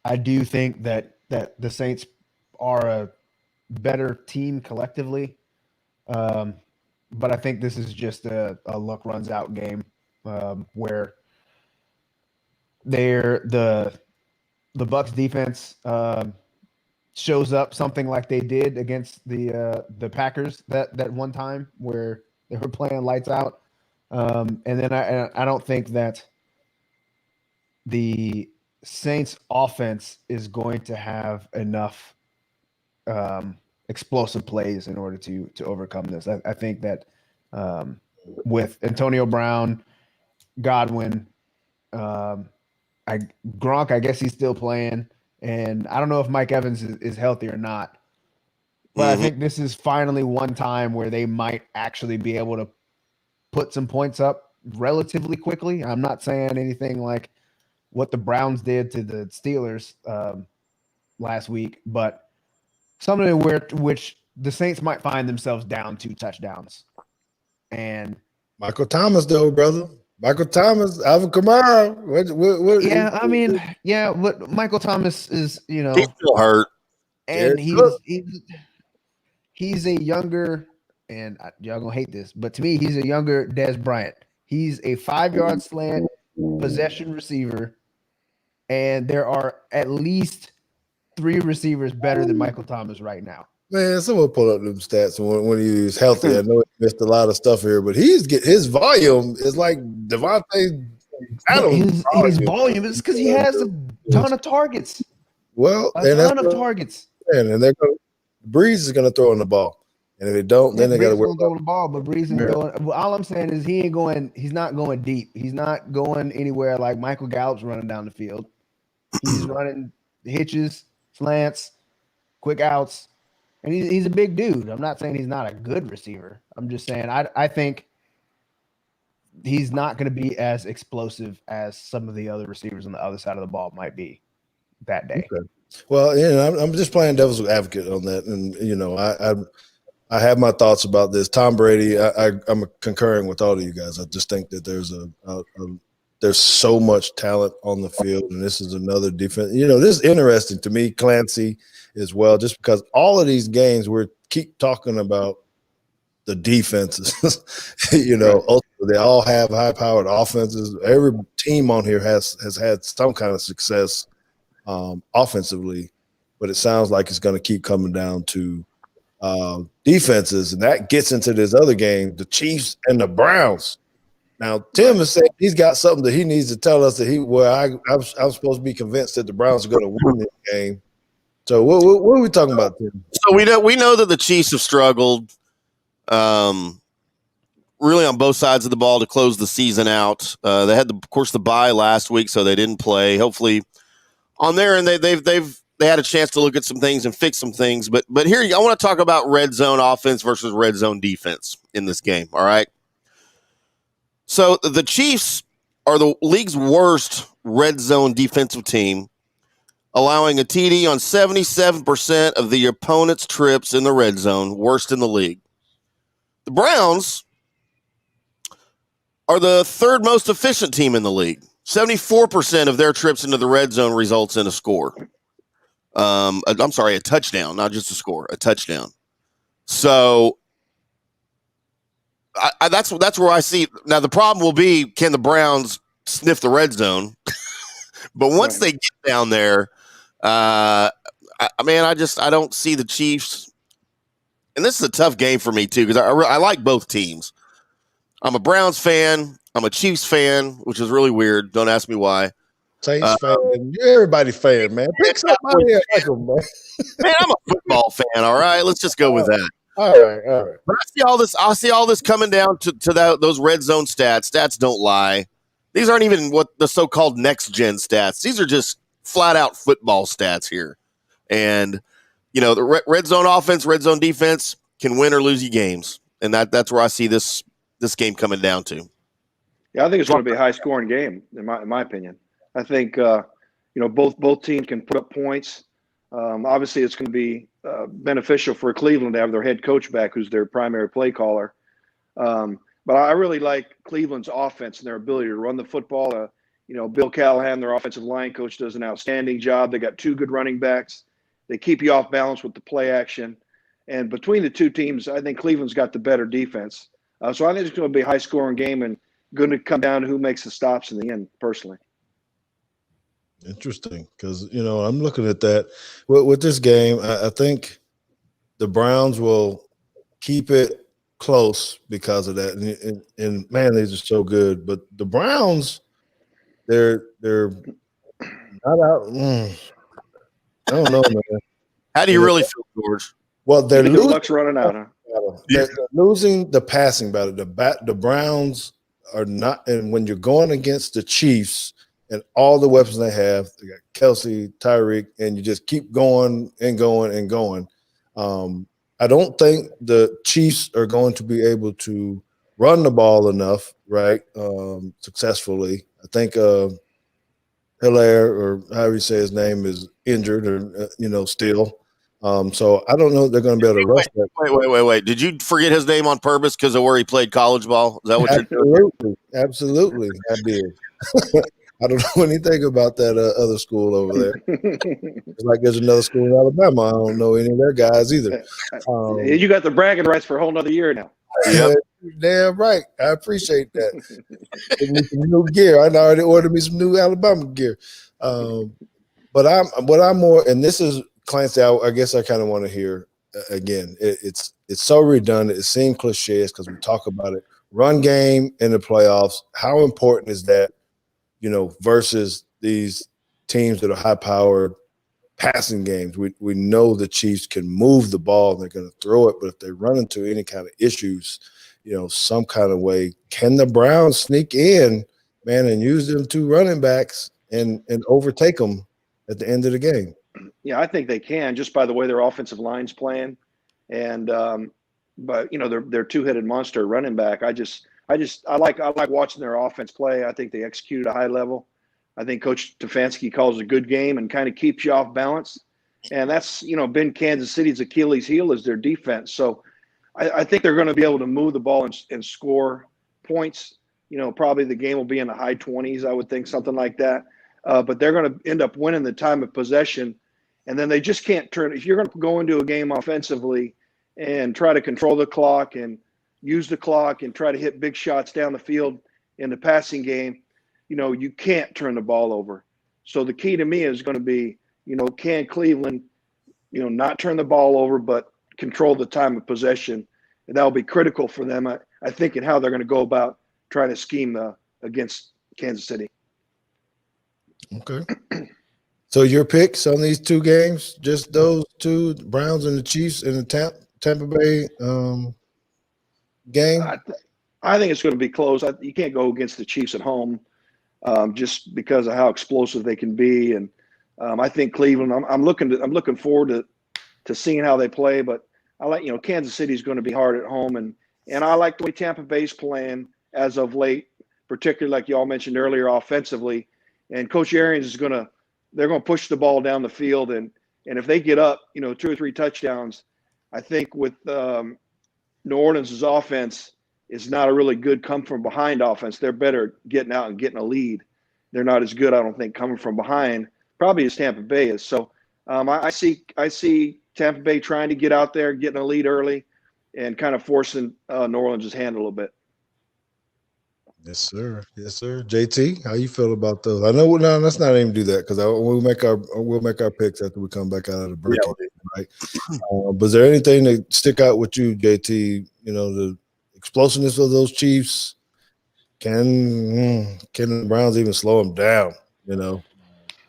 I do think that the Saints are a better team collectively, but I think this is just a luck runs out game where the Bucs defense shows up something like they did against the Packers that one time where they were playing lights out, and then I don't think that the Saints offense is going to have enough explosive plays in order to overcome this. I think that with Antonio Brown, Godwin, Gronk, I guess he's still playing, and I don't know if Mike Evans is healthy or not. But I think this is finally one time where they might actually be able to put some points up relatively quickly. I'm not saying anything like what the Browns did to the Steelers last week, but something which the Saints might find themselves down 2 touchdowns. And Michael Thomas, though, brother. Michael Thomas, Alvin Kamara. But Michael Thomas is, He's still hurt. and he's a younger, and y'all gonna hate this, but to me, he's a younger Dez Bryant. He's a 5-yard slant possession receiver, and there are at least 3 receivers better than Michael Thomas right now. Man, someone pull up them stats when he's healthy. I know he missed a lot of stuff here, but his volume is like Devontae Adams. His volume is because he has a ton of targets. Well, a ton of targets. And they're going. Breeze is going to throw in the ball, and if they don't, then they got to work. Throw the ball, but Breeze is going. Well, all I'm saying is he ain't going. He's not going deep. He's not going anywhere like Michael Gallup's running down the field. He's running hitches, slants, quick outs, and he's a big dude. I'm not saying he's not a good receiver. I'm just saying I think he's not going to be as explosive as some of the other receivers on the other side of the ball might be that day. Okay. Well, I'm just playing devil's advocate on that, and I have my thoughts about this. Tom Brady, I'm concurring with all of you guys. I just think that there's so much talent on the field, and this is another defense. This is interesting to me, Clancy, as well, just because all of these games we keep talking about the defenses. Ultimately, they all have high-powered offenses. Every team on here has had some kind of success offensively, but it sounds like it's going to keep coming down to defenses, and that gets into this other game, the Chiefs and the Browns. Now, Timm is saying he's got something that he needs to tell us that I'm supposed to be convinced that the Browns are going to win this game. So what are we talking about, Timm? So we know that the Chiefs have struggled really on both sides of the ball to close the season out. They had, of course, the bye last week, so they didn't play. Hopefully on there, and they had a chance to look at some things and fix some things. But here, I want to talk about red zone offense versus red zone defense in this game, all right? So the Chiefs are the league's worst red zone defensive team, allowing a TD on 77% of the opponent's trips in the red zone, worst in the league. The Browns are the 3rd most efficient team in the league. 74% of their trips into the red zone results in a score. I'm sorry, a touchdown, not just a score, a touchdown. So that's where I see. Now, the problem will be, can the Browns sniff the red zone? But once they get down there, I don't see the Chiefs. And this is a tough game for me, too, because I like both teams. I'm a Browns fan. I'm a Chiefs fan, which is really weird. Don't ask me why. Saints fan. Everybody fan, man. Pick somebody here. Man, I'm a football fan, all right? Let's just go with that. All right. But I see all this coming down to those red zone stats. Stats don't lie. These aren't even what the so-called next-gen stats. These are just flat-out football stats here. And, the red zone offense, red zone defense can win or lose you games. And that's where I see this game coming down to. Yeah, I think it's going to be a high-scoring game, in my opinion. I think, both teams can put up points. Obviously, it's going to be beneficial for Cleveland to have their head coach back, who's their primary play caller. But I really like Cleveland's offense and their ability to run the football. Bill Callahan, their offensive line coach, does an outstanding job. They got 2 good running backs. They keep you off balance with the play action. And between the 2 teams, I think Cleveland's got the better defense. So I think it's going to be a high-scoring game and going to come down to who makes the stops in the end, personally. Interesting, because I'm looking at that with this game. I think the Browns will keep it close because of that, and man, they're just so good. But the Browns, they're Not out. I don't know, man. How do you really feel, George? Well, they're Their losing. luck's running out, huh? They're losing the passing battle. The Browns are not, and when you're going against the Chiefs and all the weapons they have, they got Kelsey, Tyreek, and you just keep going and going and going. I don't think the Chiefs are going to be able to run the ball enough, right? Successfully. I think Hilaire, or however you say his name, is injured or still. So I don't know if they're going to be able to rush that. Wait. Did you forget his name on purpose because of where he played college ball? Is that what you're doing? Absolutely, I did. I don't know anything about that other school over there. It's like there's another school in Alabama. I don't know any of their guys either. You got the bragging rights for a whole nother year now. Yep. Damn right. I appreciate that. Give me some new gear. I already ordered me some new Alabama gear. But I'm more, and this is Clancy. I guess I kind of want to hear again. It's so redundant. It seems cliche because we talk about it. Run game in the playoffs. How important is that? Versus these teams that are high-powered passing games. We know the Chiefs can move the ball and they're going to throw it, but if they run into any kind of issues, some kind of way, can the Browns sneak in, man, and use them two running backs and overtake them at the end of the game? Yeah, I think they can just by the way their offensive line's playing, and but they're two-headed monster running back. I like watching their offense play. I think they execute at a high level. I think Coach Stefanski calls a good game and kind of keeps you off balance. And that's, been Kansas City's Achilles heel is their defense. So I think they're going to be able to move the ball and score points. Probably the game will be in the high 20s, I would think, something like that. But they're going to end up winning the time of possession. And then they just can't turn. If you're going to go into a game offensively and try to control the clock and use the clock and try to hit big shots down the field in the passing game, you can't turn the ball over. So the key to me is going to be, can Cleveland, not turn the ball over, but control the time of possession. And that'll be critical for them, I think, in how they're going to go about trying to scheme against Kansas City. Okay. So your picks on these two games, just those two, the Browns and the Chiefs in the Tampa Bay game? I think it's going to be close. You can't go against the Chiefs at home just because of how explosive they can be. And I think Cleveland, I'm looking forward to seeing how they play. But I like, Kansas City is going to be hard at home. And I like the way Tampa Bay's playing as of late, particularly like y'all mentioned earlier, offensively. And Coach Arians they're going to push the ball down the field. And if they get up, 2 or 3 touchdowns, I think with New Orleans' offense is not a really good come from behind offense. They're better getting out and getting a lead. They're not as good, I don't think, coming from behind, probably as Tampa Bay is. So I see Tampa Bay trying to get out there, getting a lead early, and kind of forcing New Orleans' hand a little bit. Yes, sir. Yes, sir. JT, how you feel about those? I know let's not even do that because we'll make our picks after we come back out of the break. Yeah, right. But is there anything that stick out with you, JT? The explosiveness of those Chiefs. Can the Browns even slow them down?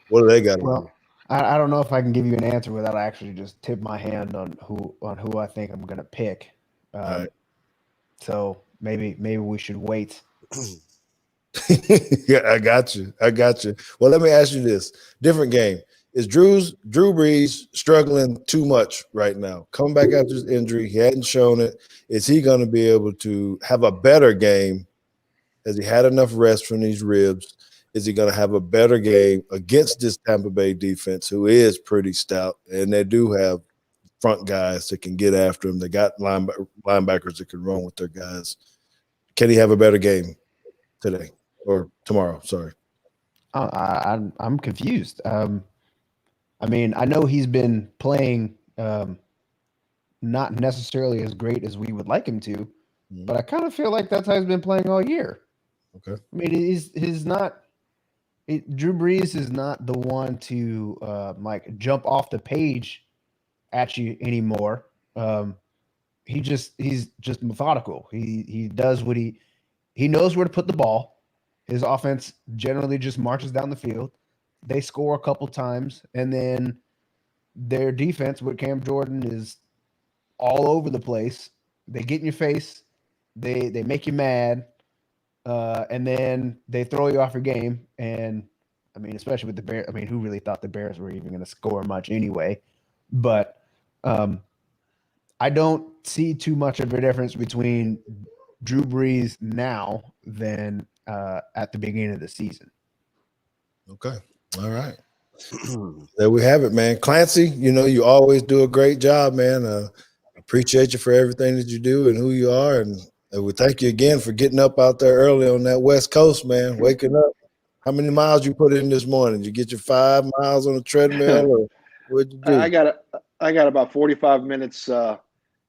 What do they got? Well, I don't know if I can give you an answer without actually just tip my hand on who I think I'm going to pick. Right. So maybe we should wait. Yeah, I got you. Well, let me ask you this. Different game. Is Drew Brees struggling too much right now? Coming back after his injury, he hadn't shown it. Is he going to be able to have a better game? Has he had enough rest from these ribs? Is he going to have a better game against this Tampa Bay defense, who is pretty stout, and they do have front guys that can get after him? They got linebackers that can run with their guys. Can he have a better game today or tomorrow? Sorry. I'm confused. I mean, I know he's been playing not necessarily as great as we would like him to, but I kind of feel like that's how he's been playing all year. Okay. I mean, Drew Brees is not the one to like jump off the page at you anymore. He's just methodical. He does what he knows where to put the ball. His offense generally just marches down the field. they score a couple times, and then their defense with Cam Jordan is all over the place. They get in your face, they make you mad, and then they throw you off your game. And I mean, especially with the Bears. I mean, who really thought the Bears were even going to score much anyway? But I don't see too much of a difference between Drew Brees now than at the beginning of the season. Okay. All right. There we have it, man. Clancy, you always do a great job, man. Appreciate you for everything that you do and who you are. And we thank you again for getting up out there early on that West Coast, man, waking up. How many miles you put in this morning? Did you get your 5 miles on the treadmill, or what'd you do? I got about 45 minutes,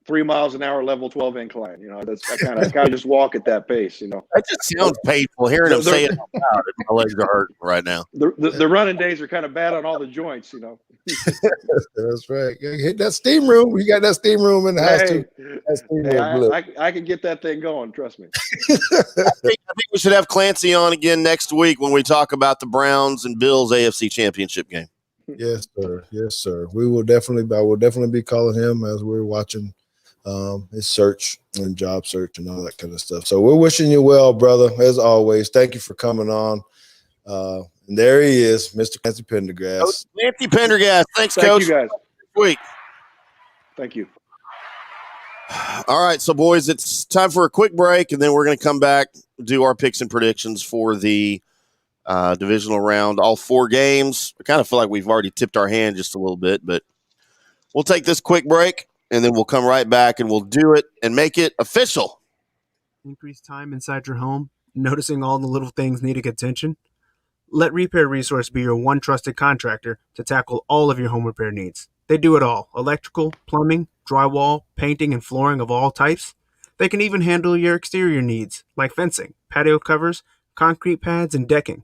3 miles an hour, level 12 incline. I kind of just walk at that pace. That just sounds painful. Hearing him say it out loud, my legs are hurting right now. The running days are kind of bad on all the joints. That's right. Hit that steam room. You got that steam room in the house too. I can get that thing going. Trust me. I think we should have Clancy on again next week when we talk about the Browns and Bills AFC Championship game. Yes, sir. Yes, sir. I will definitely be calling him as we're watching his search and job search and all that kind of stuff. So we're wishing you well, brother, as always. Thank you for coming on. And there he is, Mr. Clancy Pendergast. Clancy Pendergast. Thanks, Thank Coach. you, guys. Week. Thank you. All right, so boys, it's time for a quick break, and then we're going to come back, do our picks and predictions for the divisional round, all 4 games. I kind of feel like we've already tipped our hand just a little bit, but we'll take this quick break, and then we'll come right back, and we'll do it and make it official. Increase time inside your home, noticing all the little things needing attention? Let Repair Resource be your one trusted contractor to tackle all of your home repair needs. They do it all: electrical, plumbing, drywall, painting, and flooring of all types. They can even handle your exterior needs, like fencing, patio covers, concrete pads, and decking.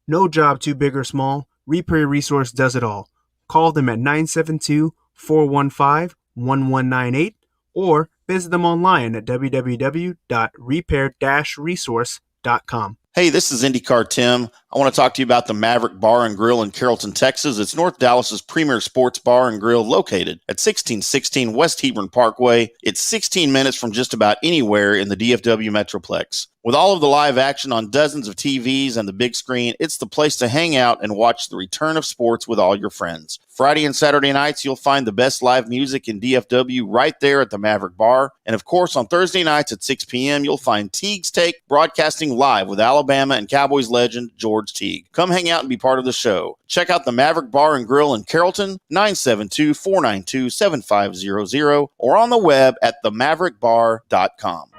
No job too big or small, Repair Resource does it all. Call them at 972-415-1198 or visit them online at www.repair-resource.com. Hey, this is IndyCar Timm. I want to talk to you about the Maverick Bar and Grill in Carrollton, Texas. It's North Dallas's premier sports bar and grill located at 1616 West Hebron Parkway. It's 16 minutes from just about anywhere in the DFW Metroplex. With all of the live action on dozens of TVs and the big screen, it's the place to hang out and watch the return of sports with all your friends. Friday and Saturday nights, you'll find the best live music in DFW right there at the Maverick Bar. And of course, on Thursday nights at 6 p.m., you'll find Teague's Take broadcasting live with Alabama and Cowboys legend George Teague. Come hang out and be part of the show. Check out the Maverick Bar and Grill in Carrollton, 972-492-7500, or on the web at themaverickbar.com.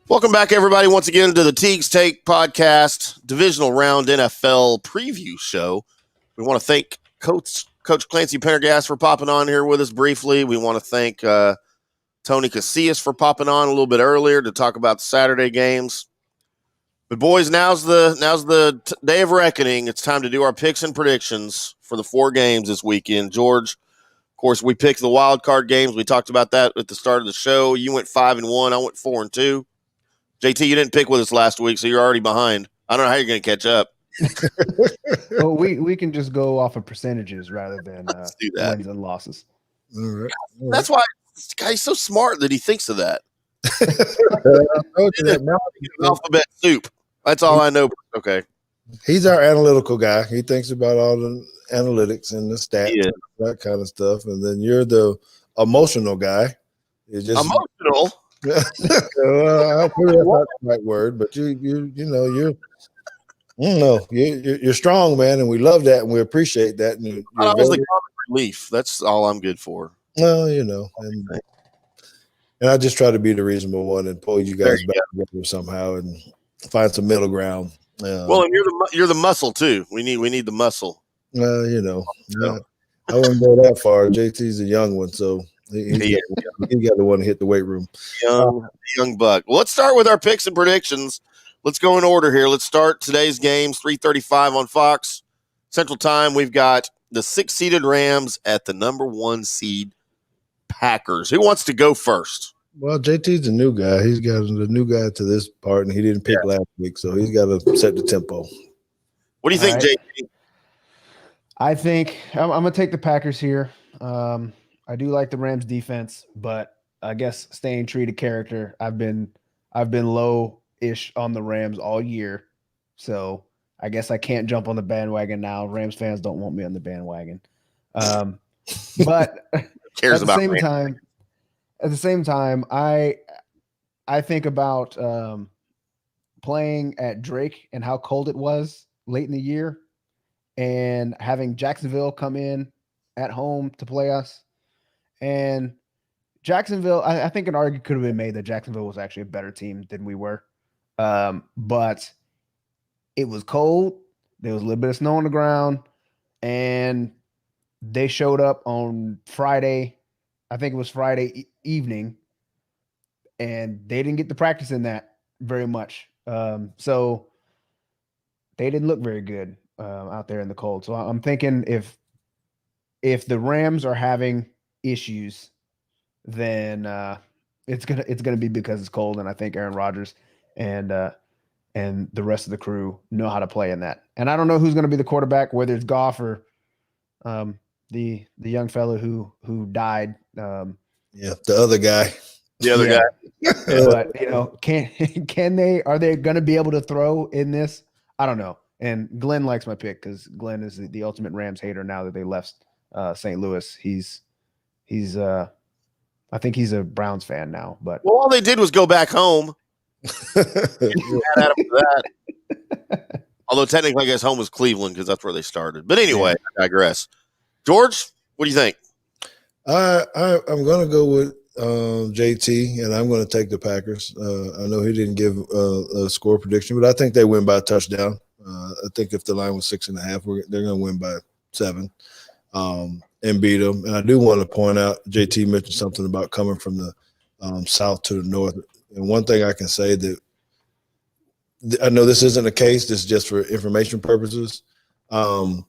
Welcome back, everybody, once again to the Teague's Take podcast, divisional round NFL preview show. We want to thank Coach Clancy Pendergast for popping on here with us briefly. We want to thank Tony Casillas for popping on a little bit earlier to talk about the Saturday games. But boys, now's the day of reckoning. It's time to do our picks and predictions for the 4 games this weekend. George, of course, we picked the wild card games. We talked about that at the start of the show. You went 5-1. I went 4-2. JT, you didn't pick with us last week, so you're already behind. I don't know how you're going to catch up. Well, we can just go off of percentages rather than wins and losses. All right. That's why this guy's so smart that he thinks of that. Alphabet soup. That's all I know. Okay. He's our analytical guy. He thinks about all the analytics and the stats, and that kind of stuff. And then you're the emotional guy. You're just emotional. Well, I feel that's not the right word, but you're strong, man, and we love that and we appreciate that. And you're I was the comic relief. That's all I'm good for. Well, and I just try to be the reasonable one and pull you guys back together somehow and find some middle ground. Well, and you're the muscle too. We need the muscle. I wouldn't go that far. JT's a young one, so he got the one to hit the weight room. Young buck. Well, let's start with our picks and predictions. Let's go in order here. Let's start today's games, 3:35 on Fox Central Time. We've got the 6-seeded Rams at the number 1 seed Packers. Who wants to go first? Well, JT's a new guy. He's got the new guy to this part, and he didn't pick last week, so he's got to set the tempo. What do you think, All right. JT? I think I'm going to take the Packers here. I do like the Rams defense, but I guess staying true to character, I've been low-ish on the Rams all year. So I guess I can't jump on the bandwagon now. Rams fans don't want me on the bandwagon. But Cares about at the same time, I think about playing at Drake and how cold it was late in the year and having Jacksonville come in at home to play us. And Jacksonville, I think an argument could have been made that Jacksonville was actually a better team than we were. But it was cold. There was a little bit of snow on the ground. And they showed up on Friday. I think it was Friday evening. And they didn't get to practice in that very much. So they didn't look very good out there in the cold. So I'm thinking if the Rams are having issues, then it's gonna be because it's cold, and I think Aaron Rodgers and the rest of the crew know how to play in that. And I don't know who's gonna be the quarterback, whether it's Goff or the young fellow who died. The other guy. The other guy. But are they gonna be able to throw in this? I don't know. And Glenn likes my pick because Glenn is the ultimate Rams hater now that they left St. Louis. He's I think he's a Browns fan now, but all they did was go back home. Although technically, I guess home was Cleveland because that's where they started. But anyway, I digress. George, what do you think? I'm going to go with JT, and I'm going to take the Packers. I know he didn't give a score prediction, but I think they win by a touchdown. I think if the line was 6.5, they're going to win by 7. And beat them. And I do want to point out, JT mentioned something about coming from the south to the north. And one thing I can say that I know this isn't the case, this is just for information purposes. When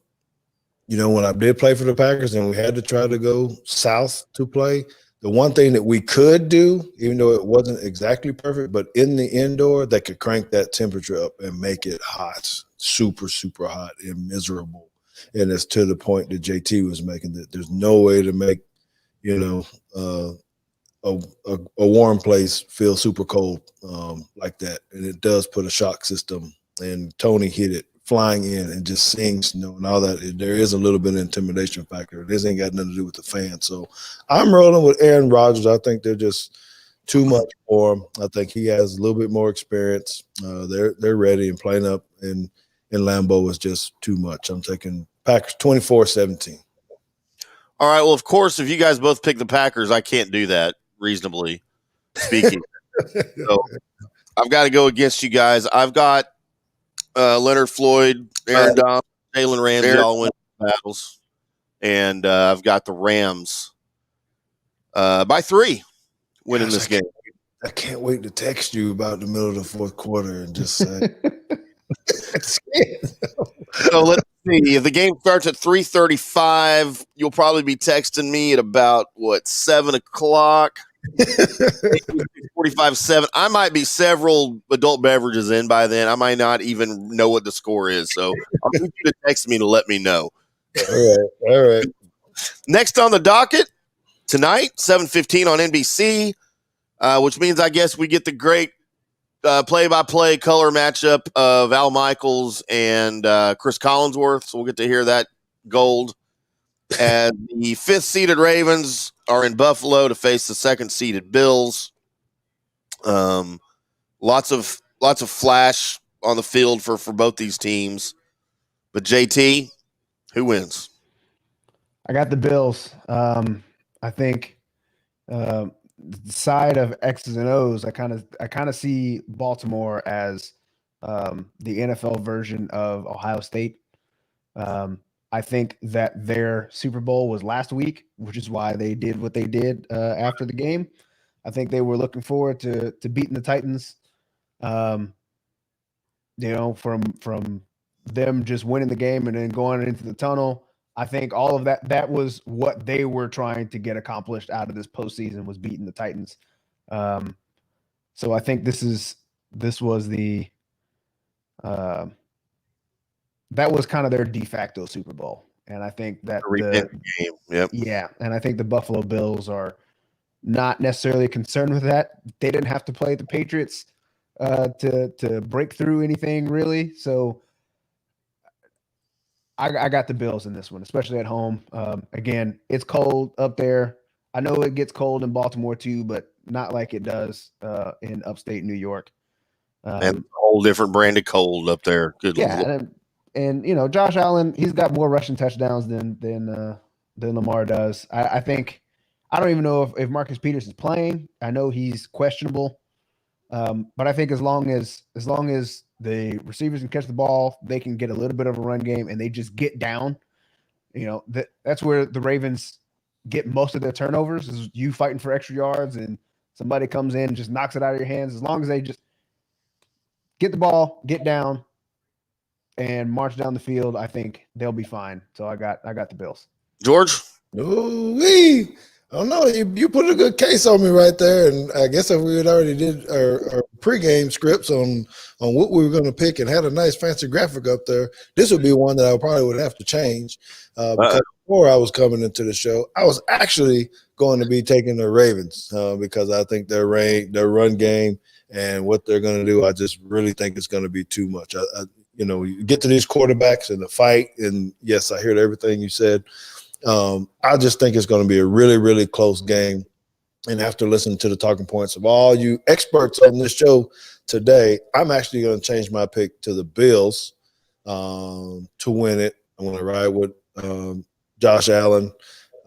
I did play for the Packers and we had to try to go south to play, the one thing that we could do, even though it wasn't exactly perfect, but in the indoor, they could crank that temperature up and make it hot, super, super hot and miserable. And it's to the point that JT was making, that there's no way to make, a warm place feel super cold like that. And it does put a shock system. And Tony hit it flying in and just seeing snow and all that. There is a little bit of intimidation factor. This ain't got nothing to do with the fans. So I'm rolling with Aaron Rodgers. I think they're just too much for him. I think he has a little bit more experience. They're ready, and playing up in Lambeau is just too much. I'm taking Packers 24-17. All right. Well, of course, if you guys both pick the Packers, I can't do that, reasonably speaking. So I've got to go against you guys. I've got Leonard Floyd, Aaron Donald, Jalen Ramsey all win battles. And I've got the Rams by 3 winning this game. I can't wait to text you about the middle of the fourth quarter and just say. So let's see. If the game starts at 3:35, you'll probably be texting me at about 7 o'clock. 45-7. I might be several adult beverages in by then. I might not even know what the score is. So I'll need you to text me to let me know. All right. Next on the docket tonight, 7:15 on NBC, which means I guess we get the great play-by-play color matchup of Al Michaels and Chris Collinsworth. So we'll get to hear that gold. And the 5th-seeded Ravens are in Buffalo to face the 2nd-seeded Bills. Lots of flash on the field for both these teams. But JT, who wins? I got the Bills. I think the side of X's and O's, I kind of see Baltimore as the NFL version of Ohio State. I think that their Super Bowl was last week, which is why they did what they did after the game. I think they were looking forward to beating the Titans. From them just winning the game and then going into the tunnel. I think all of that was what they were trying to get accomplished out of this postseason, was beating the Titans. So I think this was that was kind of their de facto Super Bowl. And I think that game. Yep. Yeah, and I think the Buffalo Bills are not necessarily concerned with that. They didn't have to play the Patriots to break through anything, really. So I got the Bills in this one, especially at home. Again, it's cold up there. I know it gets cold in Baltimore too, but not like it does in upstate New York. And a whole different brand of cold up there. Good Yeah, Lord. and you know, Josh Allen, he's got more rushing touchdowns than Lamar does. I think, I don't even know if Marcus Peters is playing. I know he's questionable, but I think as long as the receivers can catch the ball, they can get a little bit of a run game, and they just get down. You know, that's where the Ravens get most of their turnovers, is you fighting for extra yards and somebody comes in and just knocks it out of your hands. As long as they just get the ball, get down, and march down the field, I think they'll be fine. So I got the Bills. George? Ooh-wee. I don't know. You put a good case on me right there, and I guess if we had already did our pregame scripts on what we were going to pick and had a nice fancy graphic up there, this would be one that I probably would have to change. Because before I was coming into the show, I was actually going to be taking the Ravens because I think their run game and what they're going to do, I just really think it's going to be too much. You get to these quarterbacks and the fight, and yes, I heard everything you said. I just think it's going to be a really, really close game. And after listening to the talking points of all you experts on this show today, I'm actually going to change my pick to the Bills to win it. I'm going to ride with Josh Allen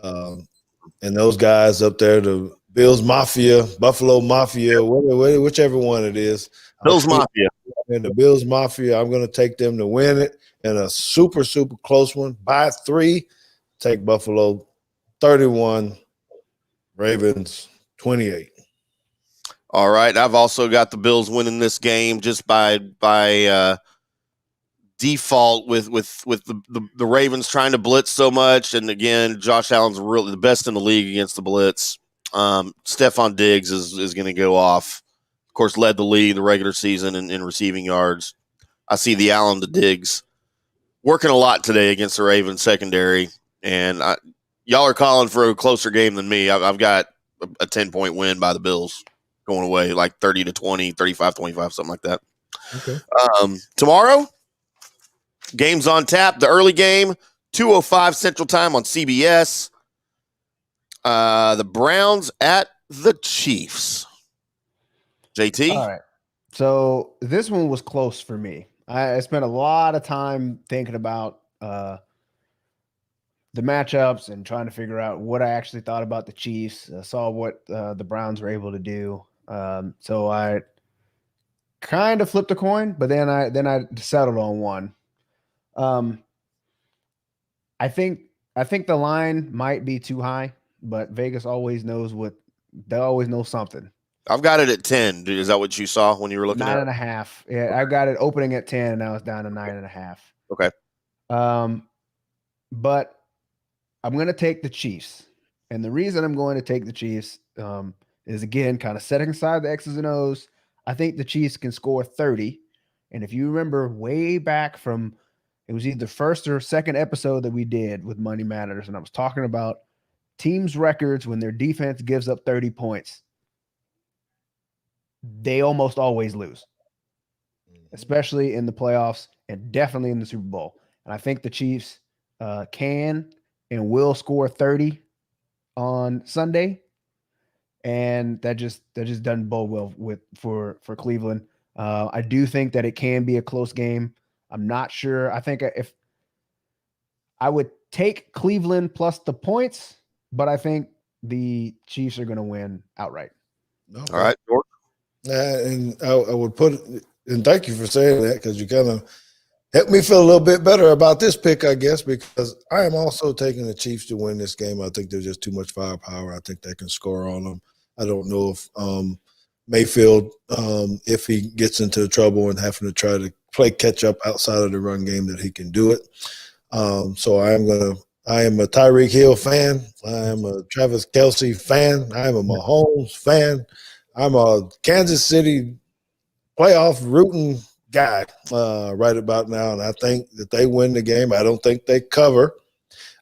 and those guys up there, the Bills Mafia, Buffalo Mafia, whichever one it is. Bills Mafia. And the Bills Mafia, I'm going to take them to win it in a super, super close one by 3. Take Buffalo 31, Ravens 28. All right. I've also got the Bills winning this game just by default with the Ravens trying to blitz so much. And again, Josh Allen's really the best in the league against the blitz. Stephon Diggs is going to go off. Of course, led the league the regular season in receiving yards. I see the Allen to Diggs working a lot today against the Ravens secondary. And y'all are calling for a closer game than me. I've got a 10-point win by the Bills going away, like 30-20, 35-25, something like that. Okay. Tomorrow, game's on tap. The early game, 2:05 Central Time on CBS. The Browns at the Chiefs. JT? All right. So this one was close for me. I spent a lot of time thinking about the matchups and trying to figure out what I actually thought about the Chiefs. I saw what the Browns were able to do. So I kind of flipped a coin, but then I settled on one. I think the line might be too high, but Vegas always knows they always know something. I've got it at 10. Is that what you saw when you were looking at it? 9.5. Yeah, I got it opening at 10, and now it's down to 9.5. Okay. But I'm going to take the Chiefs. And the reason I'm going to take the Chiefs is, again, kind of setting aside the X's and O's. I think the Chiefs can score 30. And if you remember way back from, it was either the first or second episode that we did with Money Matters, and I was talking about teams' records when their defense gives up 30 points. They almost always lose, especially in the playoffs and definitely in the Super Bowl. And I think the Chiefs can and will score 30 on Sunday, and that just doesn't bode well for Cleveland. I do think that it can be a close game. I'm not sure. I think if I would take Cleveland plus the points, but I think the Chiefs are going to win outright. Okay. All right, George. And I would put – and thank you for saying that, because you kind of helped me feel a little bit better about this pick, I guess, because I am also taking the Chiefs to win this game. I think there's just too much firepower. I think they can score on them. I don't know if Mayfield, if he gets into trouble and having to try to play catch-up outside of the run game, that he can do it. So I am going to I am a Tyreek Hill fan. I am a Travis Kelce fan. I am a Mahomes fan. I'm a Kansas City playoff rooting guy right about now, and I think that they win the game. I don't think they cover.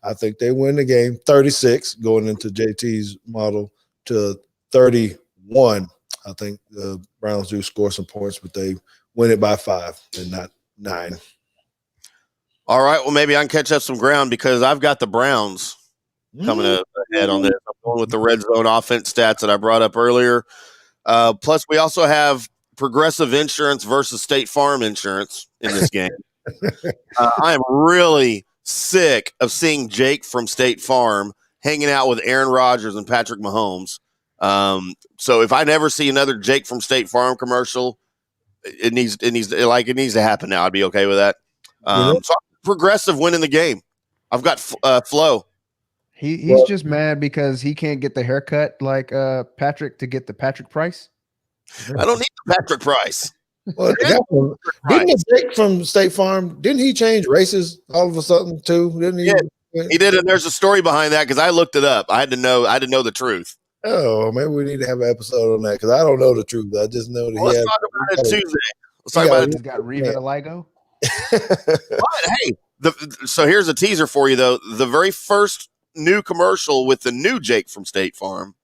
I think they win the game 36 going into JT's model to 31. I think the Browns do score some points, but they win it by 5 and not 9. All right. Well, maybe I can catch up some ground because I've got the Browns coming ahead on this. I'm going with the red zone offense stats that I brought up earlier. Plus, we also have Progressive Insurance versus State Farm Insurance in this game. I am really sick of seeing Jake from State Farm hanging out with Aaron Rodgers and Patrick Mahomes. So if I never see another Jake from State Farm commercial, it needs to happen now. I'd be okay with that. So Progressive winning the game. I've got Flo. He's just mad because he can't get the haircut like Patrick to get the Patrick price. I don't need the Patrick price. Well, didn't the Jake from State Farm? Didn't he change races all of a sudden too? Didn't he? Yeah, he did, and there's a story behind that because I looked it up. I had to know the truth. Oh, maybe we need to have an episode on that because I don't know the truth. I just know that Let's talk about it Tuesday. Let's talk about it. He's got revitiligo. But hey, so here's a teaser for you though. The very first new commercial with the new Jake from State Farm.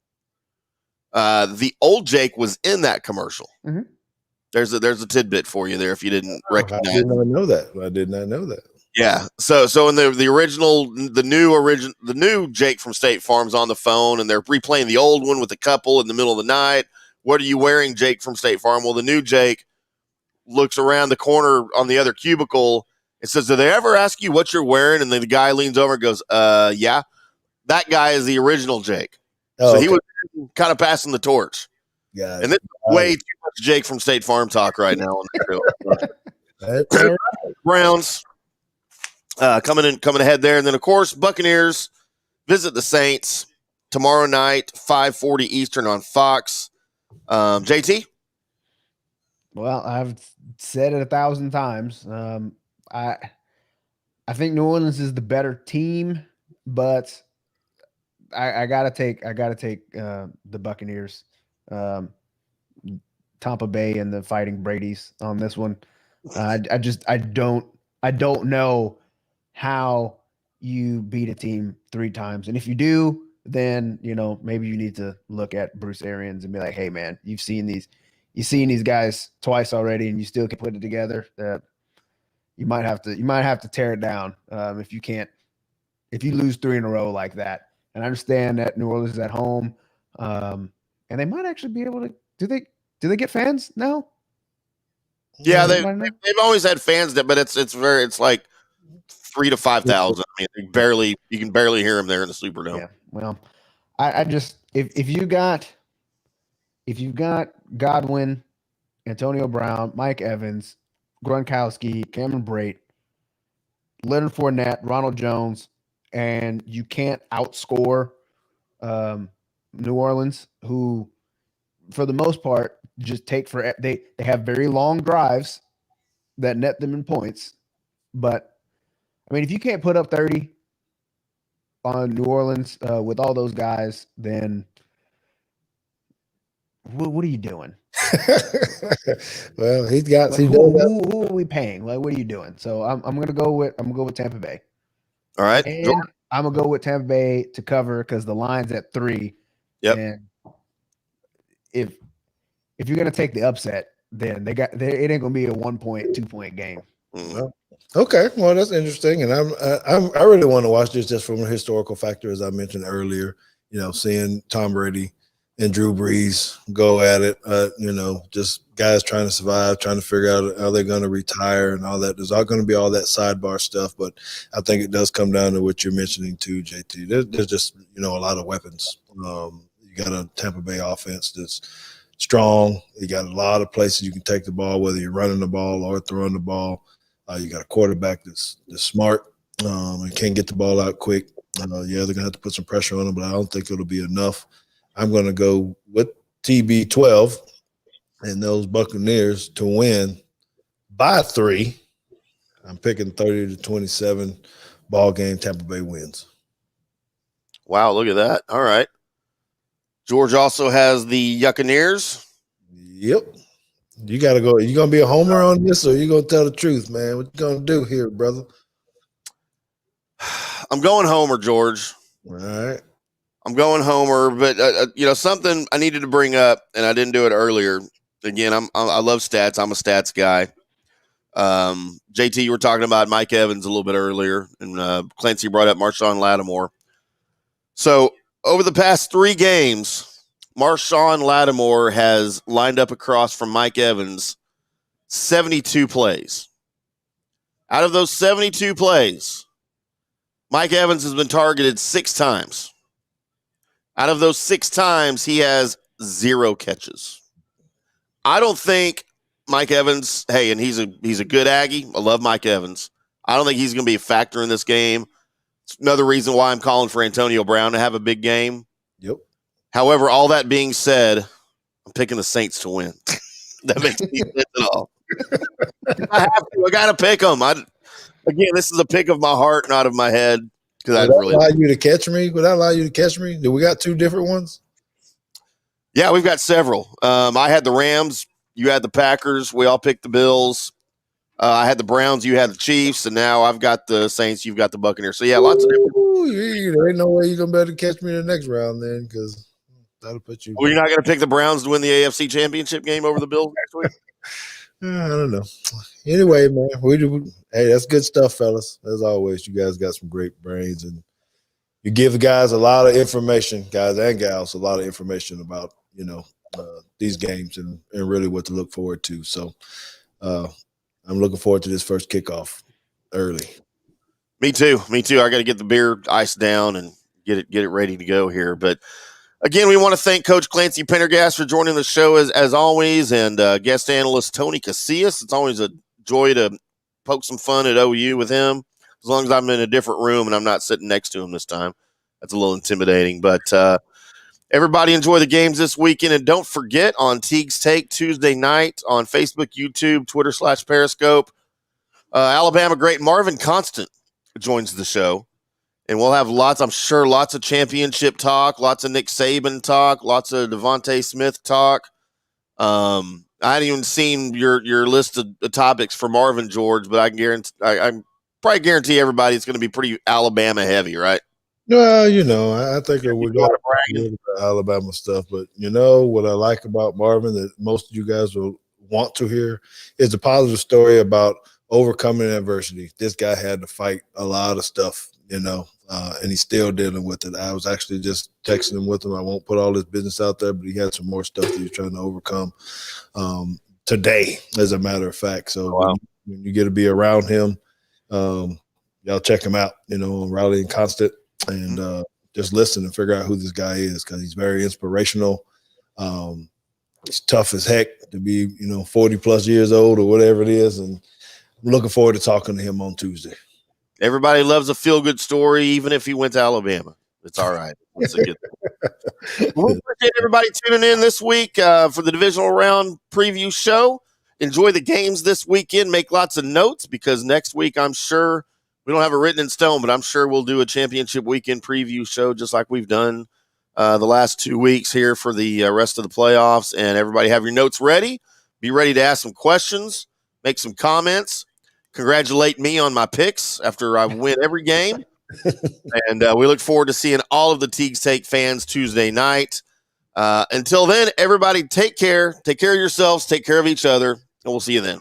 The old Jake was in that commercial. Mm-hmm. There's a tidbit for you there if you didn't recognize. I did not know that. I did not know that. Yeah. So in the new Jake from State Farm's on the phone and they're replaying the old one with the couple in the middle of the night. What are you wearing, Jake from State Farm? Well, the new Jake looks around the corner on the other cubicle and says, "Do they ever ask you what you're wearing?" And then the guy leans over and goes, yeah. That guy is the original Jake. Oh, so he was kind of passing the torch. Yeah. And this is way too much Jake from State Farm talk right now on the show. Browns coming ahead there. And then, of course, Buccaneers visit the Saints tomorrow night, 5:40 Eastern on Fox. JT? Well, I've said it 1,000 times. I think New Orleans is the better team, but I gotta take the Buccaneers, Tampa Bay, and the Fighting Brady's on this one. I don't know how you beat a team 3 times, and if you do, then maybe you need to look at Bruce Arians and be like, "Hey, man, you've seen these guys twice already, and you still can put it together. That you might have to tear it down if you lose 3 in a row like that." And I understand that New Orleans is at home, and they might actually be able to. Do they get fans now? Yeah, they've always had fans, but it's like 3,000 to 5,000. I mean, you can barely hear them there in the Superdome. Yeah. Well, I just if you got Godwin, Antonio Brown, Mike Evans, Gronkowski, Cameron Brate, Leonard Fournette, Ronald Jones, and you can't outscore New Orleans, who for the most part just take for they have very long drives that net them in points. But I mean, if you can't put up 30 on New Orleans with all those guys, then what are you doing? Well, he's got who are we paying? Like, what are you doing? So I'm gonna go with Tampa Bay. All right, and I'm gonna go with Tampa Bay to cover because the line's at 3. Yep. And if you're gonna take the upset, then it ain't gonna be a 1-point, 2-point game. Well, okay, well that's interesting, and I really want to watch this just from a historical factor, as I mentioned earlier. Seeing Tom Brady and Drew Brees go at it. Just guys trying to survive, trying to figure out how they're going to retire and all that. There's all going to be all that sidebar stuff, but I think it does come down to what you're mentioning too, JT. There's just a lot of weapons. You got a Tampa Bay offense that's strong. You got a lot of places you can take the ball, whether you're running the ball or throwing the ball. You got a quarterback that's smart and can get the ball out quick. They're going to have to put some pressure on them, but I don't think it'll be enough. I'm going to go with TB12 and those Buccaneers to win by 3. I'm picking 30-27 ball game. Tampa Bay wins. Wow, look at that. All right. George also has the Yuccaneers. Yep. You got to go. You going to be a homer on this, or you going to tell the truth, man? What you going to do here, brother? I'm going homer, George. All right. I'm going homer, but something I needed to bring up, and I didn't do it earlier. Again, I love stats. I'm a stats guy. JT, you were talking about Mike Evans a little bit earlier, and Clancy brought up Marshawn Lattimore. So over the past 3 games, Marshawn Lattimore has lined up across from Mike Evans 72 plays. Out of those 72 plays, Mike Evans has been targeted 6 times. Out of those 6 times, he has 0 catches. I don't think Mike Evans, and he's a good Aggie. I love Mike Evans. I don't think he's going to be a factor in this game. It's another reason why I'm calling for Antonio Brown to have a big game. Yep. However, all that being said, I'm picking the Saints to win. That makes any sense at all. I have to. I got to pick them. Again, this is a pick of my heart, not of my head. Would that allow you to catch me? Would that allow you to catch me? Do we got 2 different ones? Yeah, we've got several. I had the Rams. You had the Packers. We all picked the Bills. I had the Browns. You had the Chiefs. And now I've got the Saints. You've got the Buccaneers. So, yeah, lots of different. There ain't no way you're going to be able to catch me in the next round then, because that'll put you. Well, you're not going to pick the Browns to win the AFC Championship game over the Bills next week? I don't know. Anyway, man, hey, that's good stuff, fellas. As always, you guys got some great brains, and you give the guys a lot of information, guys and gals, a lot of information about, these games and really what to look forward to. So I'm looking forward to this first kickoff early. Me too. I got to get the beer iced down and get it ready to go here. But again, we want to thank Coach Clancy Pendergast for joining the show as always, and guest analyst Tony Casillas. It's always a joy to poke some fun at OU with him, as long as I'm in a different room and I'm not sitting next to him this time. That's a little intimidating. But everybody enjoy the games this weekend, and don't forget on Teague's Take Tuesday night on Facebook, YouTube, Twitter /Periscope, Alabama great Marvin Constant joins the show. And we'll have lots of championship talk, lots of Nick Saban talk, lots of Devontae Smith talk. I hadn't even seen your list of topics for Marvin, George, but I probably guarantee everybody it's going to be pretty Alabama heavy, right? Well, I think we're going to Alabama stuff, but what I like about Marvin that most of you guys will want to hear is a positive story about overcoming adversity. This guy had to fight a lot of stuff, and he's still dealing with it. I was actually just texting him with him. I won't put all his business out there, but he had some more stuff that he's trying to overcome today, as a matter of fact. So when you get to be around him, y'all check him out, on Raleigh and Constant, and just listen and figure out who this guy is, because he's very inspirational. He's tough as heck to be, 40 plus years old or whatever it is. And I'm looking forward to talking to him on Tuesday. Everybody loves a feel-good story, even if he went to Alabama. It's all right. It's a good thing. We appreciate everybody tuning in this week for the divisional round preview show. Enjoy the games this weekend. Make lots of notes, because next week I'm sure we don't have it written in stone, but I'm sure we'll do a championship weekend preview show just like we've done the last 2 weeks here for the rest of the playoffs. And everybody have your notes ready. Be ready to ask some questions, make some comments, congratulate me on my picks after I win every game. And we look forward to seeing all of the Teague's Take fans Tuesday night. Until then, everybody take care. Take care of yourselves. Take care of each other. And we'll see you then.